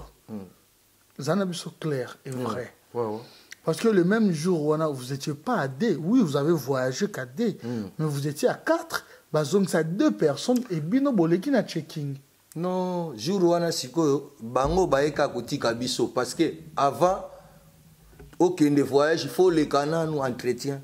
zana biso clair et vrai ouais. Parce que le même jour, vous n'étiez pas à D. Oui, vous avez voyagé qu'à D. Mais vous étiez à 4. Donc, ça 2 personnes et bino boleki na checking. Non, jour wana siko bango baeka kotika biso parce que avant aucun de voyage, il faut les canaux nous entretien.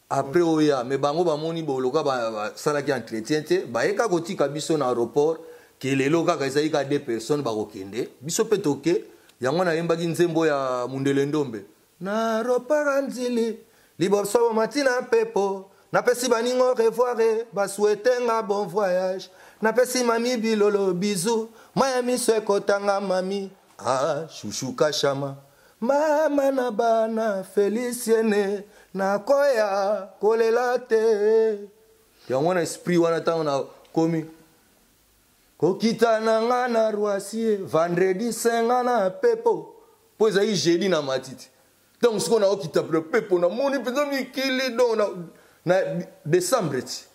Après oya, mais bango ba moni boloka ba salaki entretien te, baeka kotika biso na aéroport que les loka kaisai ka 2 personnes ba kokende. Biso petoke, yango na yembaki nzembo ya Mundele Ndombe. Na ropa nzili liboso matina pepo napesi baningo revoir basouete nga bon voyage napesi mami bilolo bisou maya miso ekotanga mami chouchou kashama mama na bana Felicienne nakoya kolela te yango na esprit wana ntango na komi kokita na nga na Roissy vendredi senga na pepo po ezali jeudi na matiti ntango siko na okita pepo na moni mpenza mikili don na décembre ti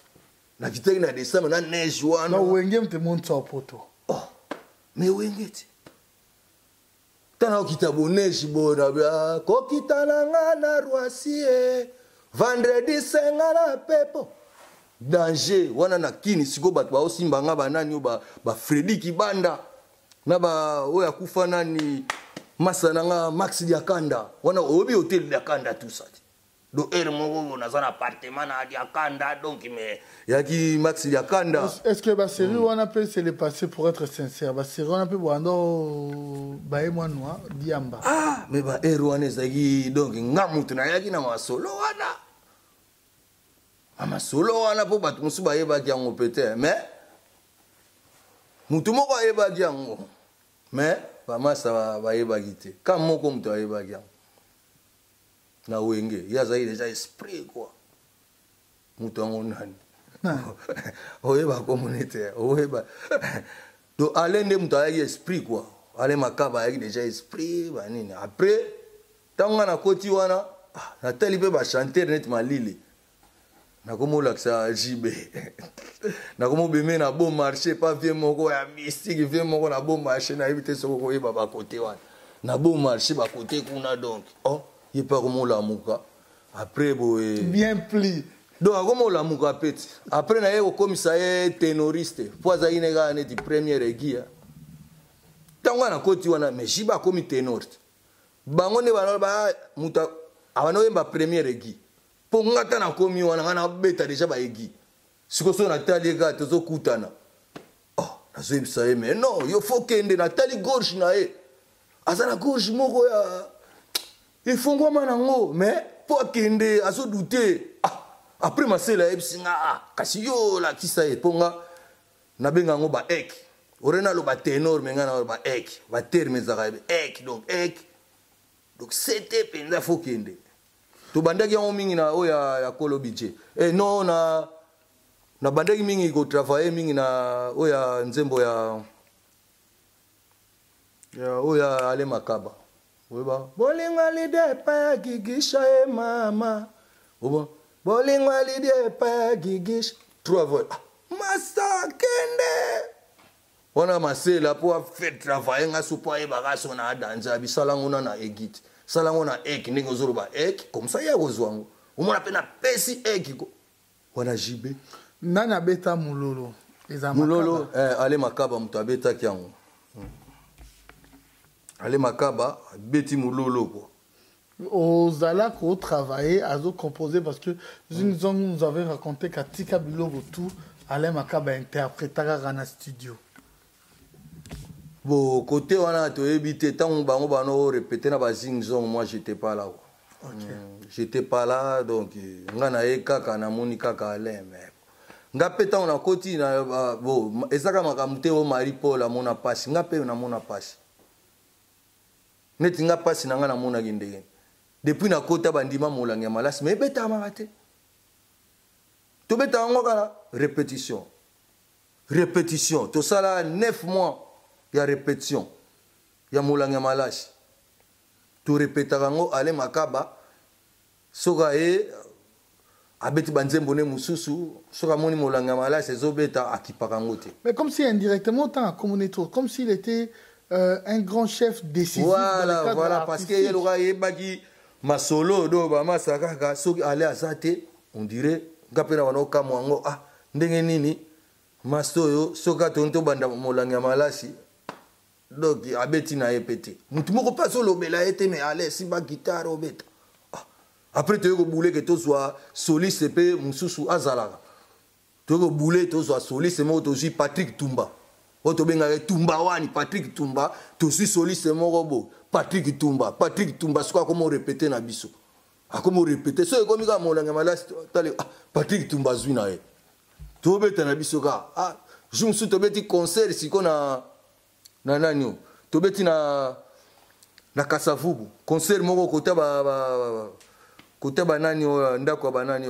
na kitaki na décembre na neige wana na wenge mte monta poto mais wenge ti tana okita bo neige bona kokita na nga na Roissy vendredi senga na pepo danger wana na kini siko bato baosimba nga banani ba Freddy Kibanda na ba oya kufa nani masa nga Max Diakanda wana obi hotel Diakanda tout ça do moko na zana appartement na Diakanda donc mais yaki Max Diakanda. Est-ce que ba série wana peut se le passer pour être sincère ba série wana peut boando ba moi noir diamba mais ba wana ezaki donc ngamutu na yaki na masolo wana amasolo wana po bato mosusu bayebaki yango peut-être mais mutu moko ayebaki yango mais bamasa bayebaki te ka moko mutu ayebaki yango na wenge ye azali déjà esprit quoi mutu yango nani oyeba komone te oyeba do ale nde mutu ayaki esprit quoi ale makaba ayaki déjà esprit banini après ntango nga na koti wana natali mpe bachanteur neti malili nakomolakisa jibe nakomobeme na bon marché pas vie moko ya mystique vie moko na bon marché na yebi te soko koyeba bakote wana na bon marché bakote kuna donc ye pa komolamuka après boye bien pli donc akomolamuka peti après na ye kokomisa ye ténoriste po azalaki nekaka neti première egia ntango na koti wana mais jibe akomi ténoriste bango nde mutu abanoyemba première egi po ngata na komi wana ngana beta déjà ba egi siko so na tali ga tozo kutana nazoyebisa ye mais non yo faut kende na tali gorge na ye azana gorge moko ya ifongwama nango mais po akende azo douter après masela yebisi nga kasi yo lakisa ye po nga nabenga ngo ba ek orena lo ba ténor mais nga na ba ek ba terme ezaka ek donc c'était penza faut kende to bandaki yango mingi na oya ya kolo budget non na bandaki mingi ko travailler mingi na oya nzembo ya oya ale makaba weba bolinga lide pa gigisha mama oba bolinga lide pa gigisha trois voix masa kende wana masela po a fait travailler nga supa e bagaso na danza bisalango na egit salango na ek ndenge ozoloba ek comme ça ya kozwango omona pe na pesi ek ko wana jibe nani abeta mulolo mulolo ale makaba mutu abetaki yango ale makaba beti mulolo quoi ozala ko travailler azo composer parce que nous avait raconté katika biloko tout ale makaba interprétaka na studio. Bon, côté wana toyebi te tant bango bano répéter na bazing zong moi j'étais pas là. J'étais pas là donc nga na kaka na moni kaka ale mais nga peta on a koti na bon ezaka makamute o mari Paul amona passe nga pe na mona passe neti nga passe na nga na mona gindege depuis na kota bandima molangi malasi mais beta mabate to beta ngo kala répétition to sala 9 mois ya répétition ya molangi malashi to répétaka ngo ale makaba soka abeti banzembo ne mususu soka moni molangi malashi ezobeta akipaka ngo te mais comme si indirectement tant à communiquer comme s'il était un grand chef décisif voilà parce que yeloka yebaki masolo do ba masaka soki ale azate on dirait ngapena wana okamwa ngo ndenge nini mastoyo soka tonto banda molangi malashi donc abeti na epete mutu moko pas olobela ete mais allez si ba guitare obeta après tu ko boule que to soit soliste pe mususu azalaka tu ko boule to soit soliste mo to Patrick Tumba oto benga Tumba wani Patrick Tumba to si soliste mo robo Patrick Tumba soka comment répéter na biso akomi répéter so ekomi ka molanga malasi tale Patrick Tumbazwi na ye tobeta na biso ka jour mosusu tobeti concert siko na nani tobeti na Kasavubu concert moko kota nani ndako ba nani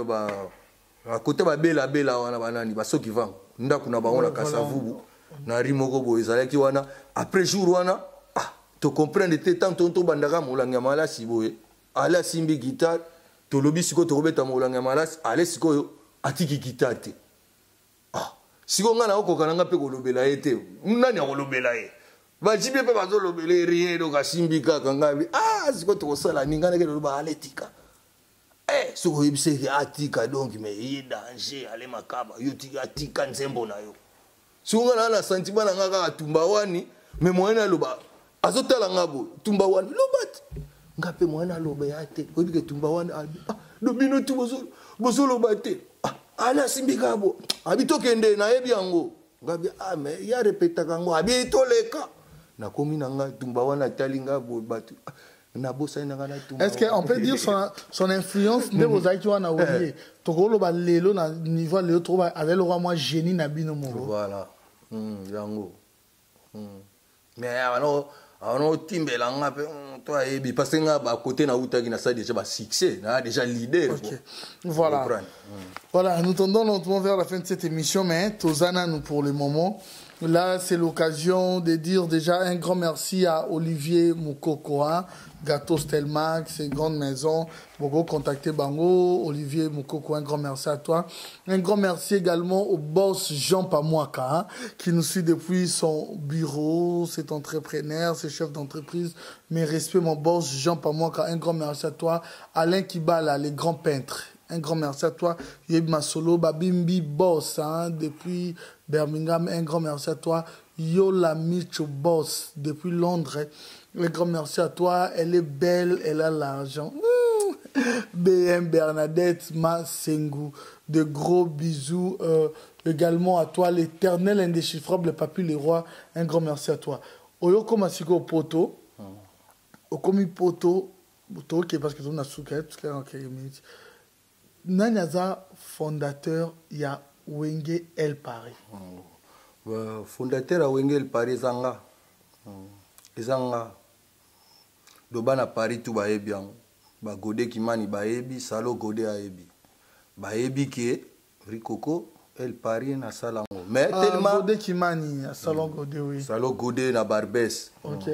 kota ba bela wana banani basoki vango ndako na bango na Kasavubu na rimoko bo ezalaki wana après jour wana to comprendre te tant to bandaka molanga malasi boye ala simbi guitare to lobi siko to kobeta molanga malasi ale siko atiki guitare te siko ngana okoka nga pe kolobela ye te nani akolobela ye bajibe pe bazolobela rien do kasimbi kaka ngabi siko to kosala ningana ke loba ale tika siko yebise atika donc mais il danger ale makaba yo tika tika nzembo na yo siko ngana na sentiment na nga tumba wani mais moyena loba azotala ngabo tumba wani lobat ngape mwana loba yate obike tumba wana dobino tu bozolo bate ala simbika bo abitokende na yebi yango ngabi mais ya répéta kango abi toleka na komi na nga tumba wana talinga bo batu na bossa na ngana tumba. Est-ce qu'on peut dire son influence de vos aïki wana oublié tokolo ba lelo na niveau lelo trouva avec le roi moi génie na bino mo voilà yango mais alors on timbela nga pe toi ebi parce que nga ba côté na utaki na ça déjà ba succès na déjà leader. Okay. Voilà. Voilà, nous tendons lentement vers la fin de cette émission mais Tozana nous pour le moment. Là, c'est l'occasion de dire déjà un grand merci à Olivier Moukokoa, Gâteau Stelmax, c'est une grande maison. Beaucoup contacter Bango, Olivier Moukokoa, un grand merci à toi. Un grand merci également au boss Jean Pamouaka, qui nous suit depuis son bureau, cet entrepreneur, ce chef d'entreprise. Mes respects, mon boss Jean Pamouaka, un grand merci à toi. Alain Kibala, les grands peintres. Un grand merci à toi. Yeb Masolo, Babimbi Boss, depuis Birmingham. Un grand merci à toi. Yola Micho Boss, depuis Londres. Un grand merci à toi. Elle est belle, elle a l'argent. BM Bernadette Masengu. De gros bisous également à toi. L'éternel indéchiffrable Papy Leroy. Un grand merci à toi. Oyoko Masiko Poto. Okomi Poto. Ok, parce que tu as souket. Nanyaza fondateur ya Wenge El Paris. Fondateur ya Wenge El Paris ezanga dobana Paris tout baebi yango ba Gode Kimani baebi Salo Gode aebi baebi ke Rikoko El Paris na salango mais tellement Gode Kimani Salo Gode oui Salo Gode na Barbès. OK.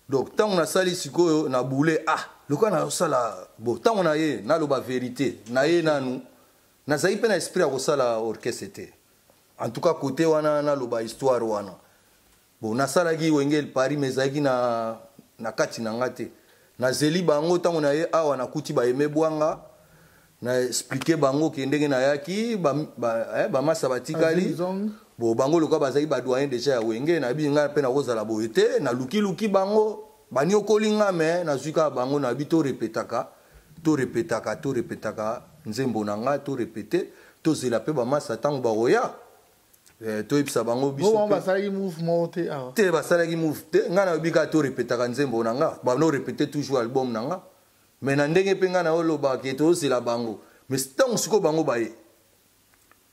Donc tant on a sali sikoyo na boule le quoi na sala bon tant on a ye na loba vérité na ye nanu na zai pe na esprit à sala orchestre en tout cas côté wana na loba histoire wana bon na sala gi Wenge El Paris mais zaki na kati na ngate na zeli bango tant on a ye wana kuti ba eme bwanga na expliquer bango ke ndenge na yaki ba masa batikali bon bango le quoi bazaki ba doyen déjà ya Wenge na binga pe na kozala boete na luki bango bani okolinga me na zuka bango na bito repetaka nzembo nanga to répéter to zela pe ba masa tango ba roya to ipsa bango biso bon ba sala mouvement te ba sala ki move te ngana bika to repetaka nzembo nanga ba no répéter toujours album nanga mais na ndenge pe ngana oloba ke to zela bango mais tango siko bango baye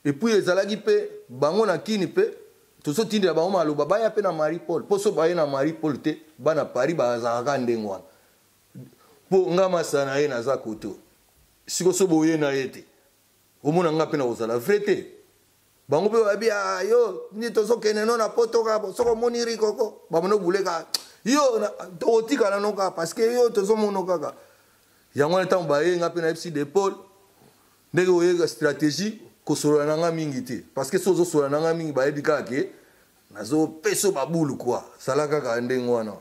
et puis ezalaki pe bango na kini pe tozo tindela bango maloba baya pe na Marie Paul poso baye na Marie Paul te bana Paris bazaka ndenge wana po ngama sana ye naza koto siko so boye na yete omona nga pe na kozala vrai te bango pe babi yo ni tozo kene no na poto ka soko moni rikoko bamono buleka yo to otika na noka parce que yo tozo mono kaka yango na tango baye nga pe na FC de Paul ndenge oye stratégie kosola nanga mingi te parce que sozo sola nanga mingi bayebi kaka ke nazo peso babulu quoi sala kaka ndenge wana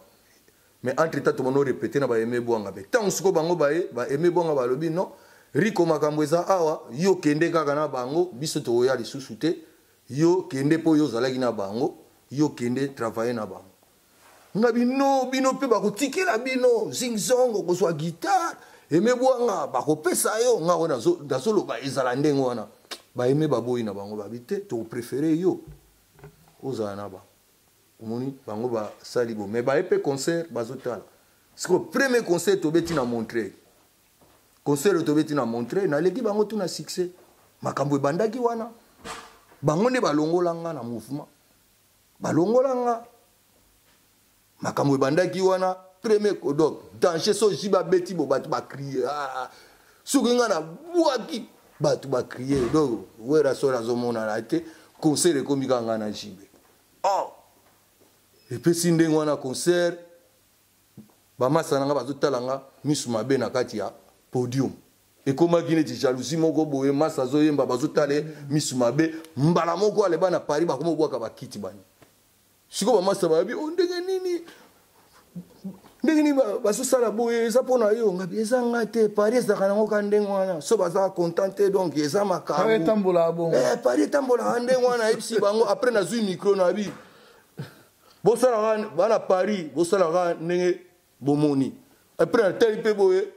mais entre temps to mono répéter na ba aimé bwanga be tant siko bango baye ba aimé bwanga balobi non riko makambo eza awa yo kende kaka na bango biso to oya lisusu te yo kende po yo zalaki na bango yo kende travailler na bango ngabi no bino pe bakotikela bino zingzongo kozwa guitare aimé bwanga bakopesa yo nga wana dazoloba ezala ndenge wana ba aimé baboyi na bango babite to préférer yo ozala na ba omoni bango ba salibo mais ba epé concert bazotala C'est le premier concert tobeti na montré. Concert tobeti na montré na leki bango tout na succès. Makambo bandaki wana. Bango ne balongolanga na mouvement. Balongolanga. Makambo bandaki wana premier donc danger so jiba beti bo batu ba crier. Sukinga na buaki batu ba crier. Donc wera so la zomona na te concert komika ngana jibe. Oh. Et puis sinde wana concert bamasa nanga bazotalanga misu mabe na kati ya podium. Et comme Guinée de jalousie moko boye masa zoyemba bazotale misu mabe mbala moko ale bana Paris ba komo bwaka bakiti bani. Siko bamasa babi ondenge nini basosala boye eza pona yo ngabi eza ngate Paris za kana ngoka ndengwana so baza contenté donc eza makambo. Paris tambola bon. Paris tambola ndengwana epsi bango après na zui micro na bi. Bosala bana Paris bosala ndenge bomoni. Après na tel pe boye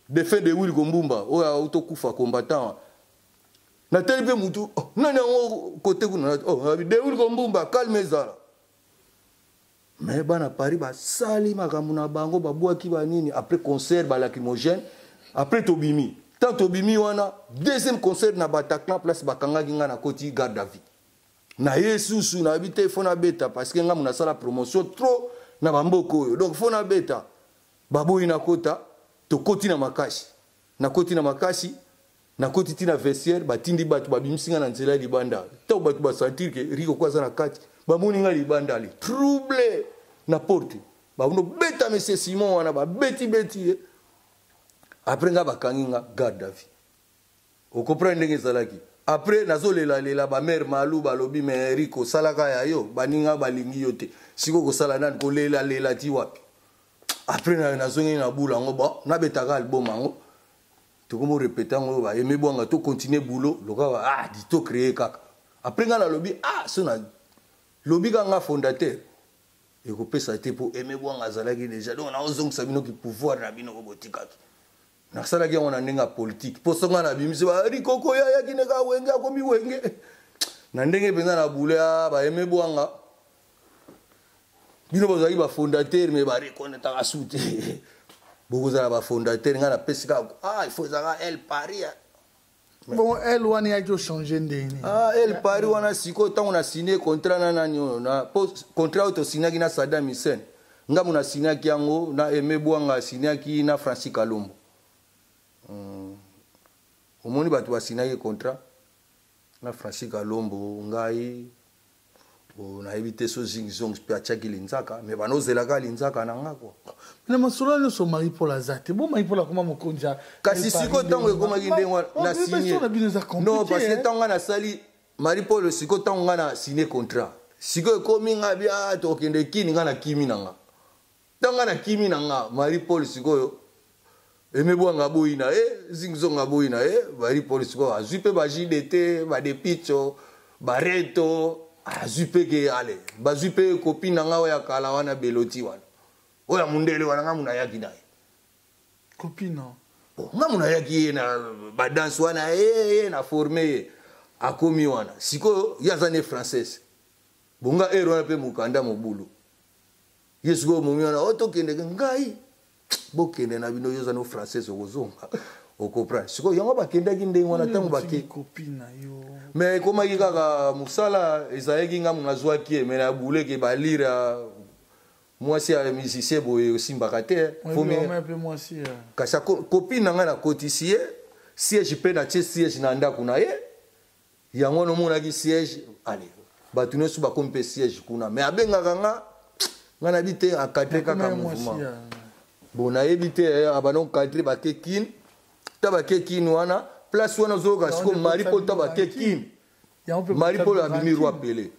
de fait de Will Gombumba oya autokufa combattant na tel pe mutu nani ngo côté kuna de Will Gombumba calme zala mais bana Paris ba sali makambo na bango babwaki ba nini après concert ba lacrymogène après tobimi tant tobimi wana deuxième concert na Bataclan place bakanga kinga na koti garde à vie na yesusu na bité fona beta parce que nga muna sala promotion trop na bamboko donc fona beta baboyi na kota to koti na makashi na koti na makashi na koti tina vestiaire batindi batu babimsinga na nzela libanda to batu ba sentir que riko kwaza na kati bamoni nga libanda li trouble na porte ba uno beta monsieur Simon wana ba beti après nga bakangi nga garde à vie o comprendre ndenge zalaki après nazolela lela ba mère malu balobi mais riko salaka ya yo baninga balingi yote siko ko sala nan ko lela ti wapi après na zongi na bula ngo ba na betaka album ngo to komo répéter ngo ba aimé bonga to continuer boulot loka dit to créer kaka après nga na lobi so na lobi nga fondateur et ko pesa te pour aimé bonga zalaki déjà donc na ozong sabino ki pouvoir na bino ko botikaki na sala ki on ndenga politique pour songa na bimisi ba rikoko ya kineka wenge akomi wenge na ndenge penza na bula ba aimé bonga bino bazali ba fondateur mais ba reconnaître ka soute beaucoup za ba fondateur nga na pesika il faut ça elle Paris bon elle wani a jo changer ndeni elle Paris wana siko tant on a signé contrat na nani na contrat auto signé na Saddam Hussein nga muna signé ki yango na Aimé Bwanga signé ki na Francis Kalombo omoni batu ba signé contrat na Francis Kalombo ngai na éviter so zingzong pe achaki linzaka mais banozelaka linzaka na ngako na masolo no so mari pour la zate bon mari pour la comment mokonja kasi siko tango ekoma kindengwa na signé non parce que tango na sali mari pour le siko tango na signé contrat siko ekomi ngabia to kende kini ngana kimi nanga tango na kimi nanga mari pour siko Aimé Bwanga boina zingzong boina mari pour siko azupe ba JDT ba depicho bareto azupe ke ale bazupe copine nga oya kala wana beloti wana oya mundele wana nga muna yaki nae copine nga muna yaki na ba dance wana na formé akomi wana siko yazane française bonga wana pe mukanda mobulu yesugo mumi wana otokende ngai bokende na bino yozana française okozonga okopra siko yango bakendaki ndenge wana tango bake copine yo mais koma kaka musala ezayeki nga munazwaki mais na boule ke balira mwasi ya musicien boye osimbaka te kasi copine nanga na kotisie siège mpe na tie siège na ndako na ye yango nomonaki siège ale bato nyonso bakomi mpe siège kuna mais abengaka nga nayebi te encadre kaka mouvement bon nayebi te abanokadre bake kine ta bake kine wana place wana zoka siko mari po ta bake kine mari po abimi roi Pelé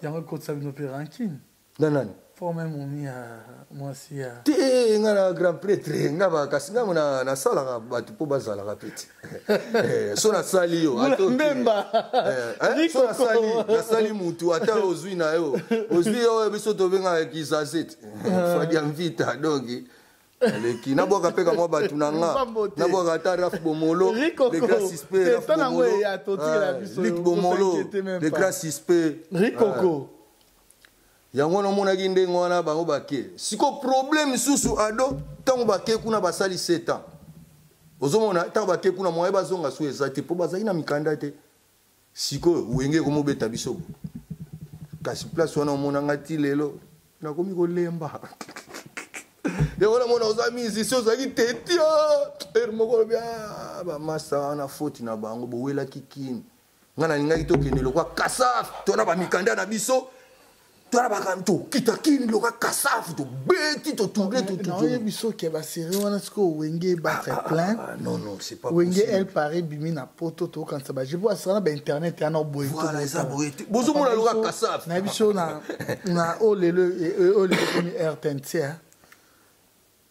yango kotsa bino pe ranking nanani pour même on y a moi si te ngana grand prêtre ngaba kasinga mona na sala batu po bazala rapeti so na sali yo ato mbemba so na sali mutu ata ozwi na yo ozwi yo biso to benga kizazet fadi amvita donc leki nabwaka peka mwa batu nanga nabwaka ata Raf Bomolo de grâce suspect Raf Bomolo Lick Bomolo de grâce suspect Rikoko yango na mona ki ndenge wana bango bake siko problème susu ado tango bake kuna basali 7 ans ozomona tango bake kuna moye bazonga su ezate po bazali na mikanda te siko wenge komo beta biso kasi place wana mona ngati lelo na komi ko lemba yango na mona ozamizi so zaki tetia moko bia ba masa na faute na bango bowela kikini ngana ngai to kende kwa kasaf to na ba mikanda na biso to na ba kanto kitakini loka kasaf to beti to tourner to tout non biso ke ba série wana siko wenge ba très plein non c'est pas wenge possible elle paraît bimi na poto to quand ça ba je vois ça na internet ya na boy voilà ça boy bozo mona loka kasaf na biso na o lelo comme RTNC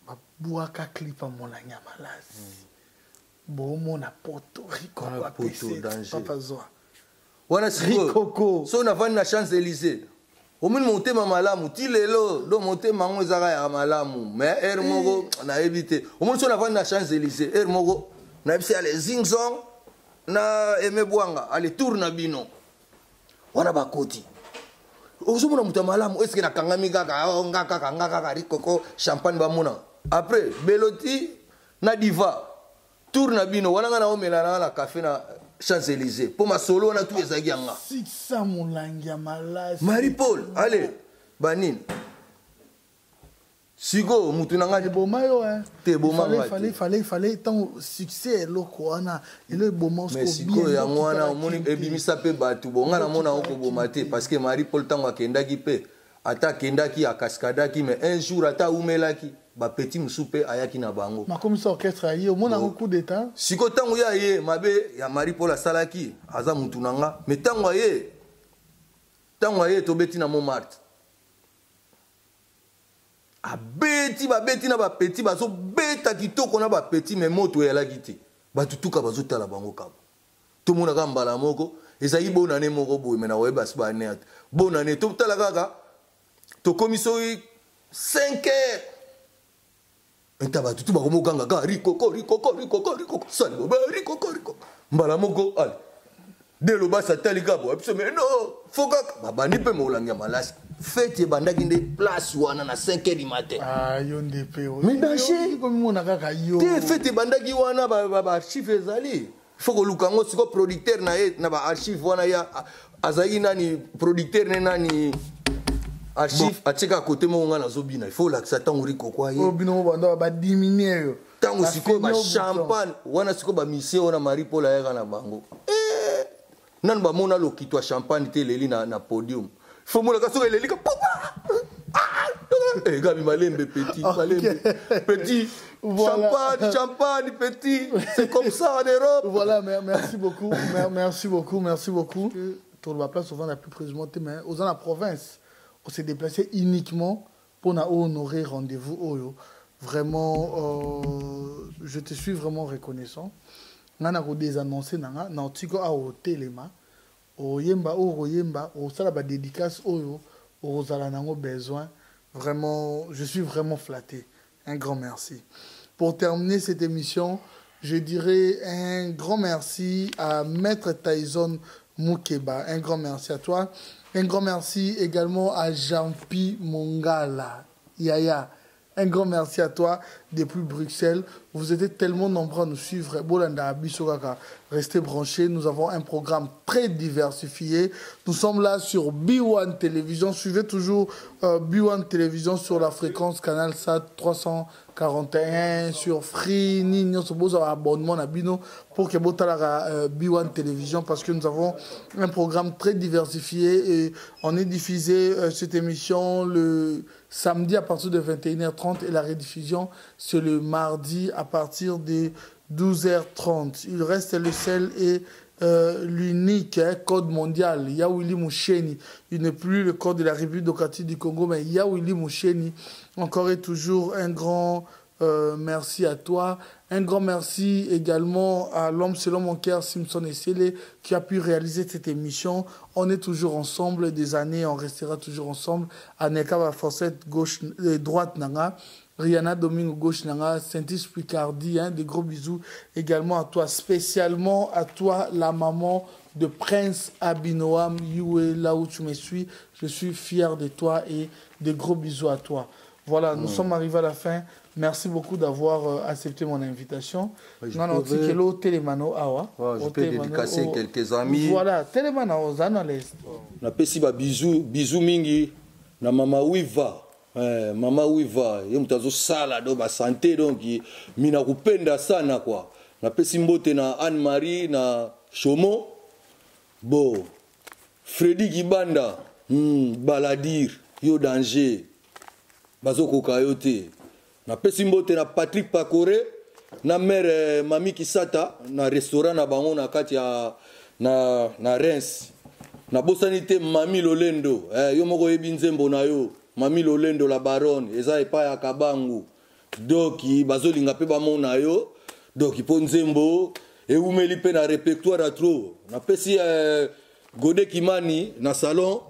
ba buaka clip a mona nyamalazi bomo na Porto Rico na Porto danger papa zoa wana siko so na vani na Champs-Élysées omuni motema malamu ti lelo do motema ngo ezaka ya malamu mais er moko na éviter omuni so na vani na Champs-Élysées er moko na bisi ale zingzong na emebwanga ale tour na bino wana bakoti ozomona muta malamu eske na kangami kaka ngaka rikoko champagne bamona après Beloti na diva tour na bino wana ngana omela na café na Champs-Élysées pour ma solo na tout ezaki anga ça molangi ya malasi Marie-Paul allez banine sigo mutu nanga de bomayo te bomanga fallait tant succès loko wana ele bomans ko bien mais sigo ya mwana omoni ebimisa pe batu bonga na mona oko bomate parce que Marie-Paul tango akendaki pe ata kendaki akaskadaki mais un jour ata umelaki ba petit musupe ayaki na bango ma comme ça orchestre ayi omona un coup d'état siko tango ya ye mabe ya Marie-Paul asalaki aza mutu nanga mais tango ye to beti na Montmartre abeti na ba petit bazo beta kitoko na ba petit mais moto ya lagiti batutuka bazo tala bango kabo to mona ka mbala moko ezaki bonane moko boye mena weba sba net bonane to tala kaka to komiso 5 heures entaba tutu ba komo kanga ka riko sali ba riko mbala moko al de lo basa tali kabo episo mais non foka babandi pe molangi malasi fête bandaki nde place wana na 5 heures du matin ah yonde pe mais danger comme mona kaka yo te fête bandaki wana ba archive ezali foko lukango siko producteur na ye na ba archive wana ya azali nani producteur ne nani archive atika côté mo ngana zobina il faut lakisa tango riko kwa ye obino banda ba diminuer yo tango siko ba champagne wana siko ba mise ona Marie-Paul ayaka na bango nan ba mona lo kitwa champagne te leli na podium faut mona ka soka leli ka gabi malembe petit malembe petit voilà. champagne petit c'est comme ça en Europe voilà merci beaucoup tour de la place souvent la plus précisément mais aux la province on s'est déplacé uniquement pour honorer rendez-vous oyo vraiment je te suis vraiment reconnaissant nana ko désannoncer nanga na tiko a hotelema oyemba o sala ba dédicace oyo o zala nango besoin vraiment je suis vraiment flatté un grand merci pour terminer cette émission je dirais un grand merci à Maître Tyson Moukeba un grand merci à toi un grand merci également à Jean-Pi Mongala Yaya. Un grand merci à toi depuis Bruxelles. Vous êtes tellement nombreux à nous suivre. Bolanda Bisogaka, restez branchés. Nous avons un programme très diversifié. Nous sommes là sur B1 Télévision. Suivez toujours B1 Télévision sur la fréquence canal SAT 341 sur Free. Nous sommes abonnement à Bino pour que Botalara B1 Télévision parce que nous avons un programme très diversifié et on est diffusé cette émission le samedi à partir de 21h30 et la rediffusion c'est le mardi à partir de 12h30. Il reste le seul et l'unique code mondial. Yawili Moucheni. Il n'est plus le code de la République démocratique du Congo, mais Yawili Moucheni. Encore et toujours un grand merci à toi. Un grand merci également à l'homme selon mon cœur, Simpson Essele, qui a pu réaliser cette émission. On est toujours ensemble des années, on restera toujours ensemble. Aneka va forcette gauche, droite nanga. Rihanna Domingo gauche nanga, Saint-Esprit Picardy, des gros bisous également à toi, spécialement à toi la maman de Prince Abinoam Yue, là où tu me suis. Je suis fier de toi et des gros bisous à toi. Voilà, nous sommes arrivés à la fin. Merci beaucoup d'avoir accepté mon invitation. Je peux dédicacer quelques amis. Voilà, Télémano, Zanales. Na pesi ba bisous mingi na mama Wiva. Mama Wiva, ye mutazo sala do ba santé donc mina kupenda sana quoi. Na pesi mbote na Anne Marie na Chomo. Bo. Freddy Gibanda, Baladir, yo danger. Bazoko kayote. Na pesi mbote na Patrick Pakore na mère Mami Kisata na restaurant na bango na kati ya na Reims. Na bosanité Mami Lolendo yo moko yebi nzembo na yo Mami Lolendo la baronne eza epa ya Kabangu doki bazolinga pe bamona yo doki po nzembo eumeli pe na répertoire à trop na pesi Godé Kimani na salon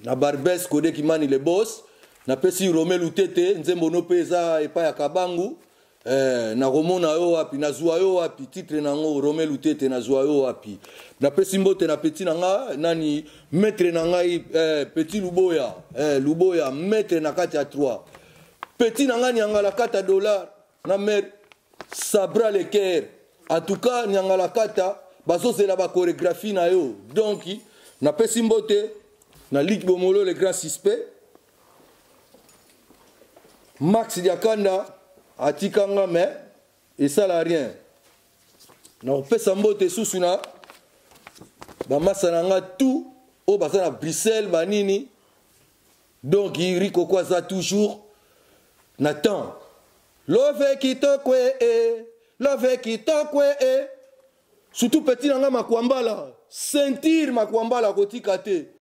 na Barbès Godé Kimani le boss na pesi Romelu Tete nzembo no pe eza epa ya Kabangu na romona yo wapi na zwa yo wapi titre nango Romelu Tete na zwa yo wapi na pesi mbote na petit nanga nani maître nanga petit Luboya Luboya maître na kati ya 3 petit nanga nyanga la kata $, na mère Sabra Leker en tout cas nyanga la kata bazo c'est la chorégraphie na yo donc na pesi mbote na Ligue Bomolo le grand suspect Max Diakanda atikanga mais et ça la rien na pesa mbote susuna ba masananga tout au basana Bruxelles banini donc il riko kwa ça toujours Nathan love kitokwe surtout petit nanga makwambala sentir makwambala kotika te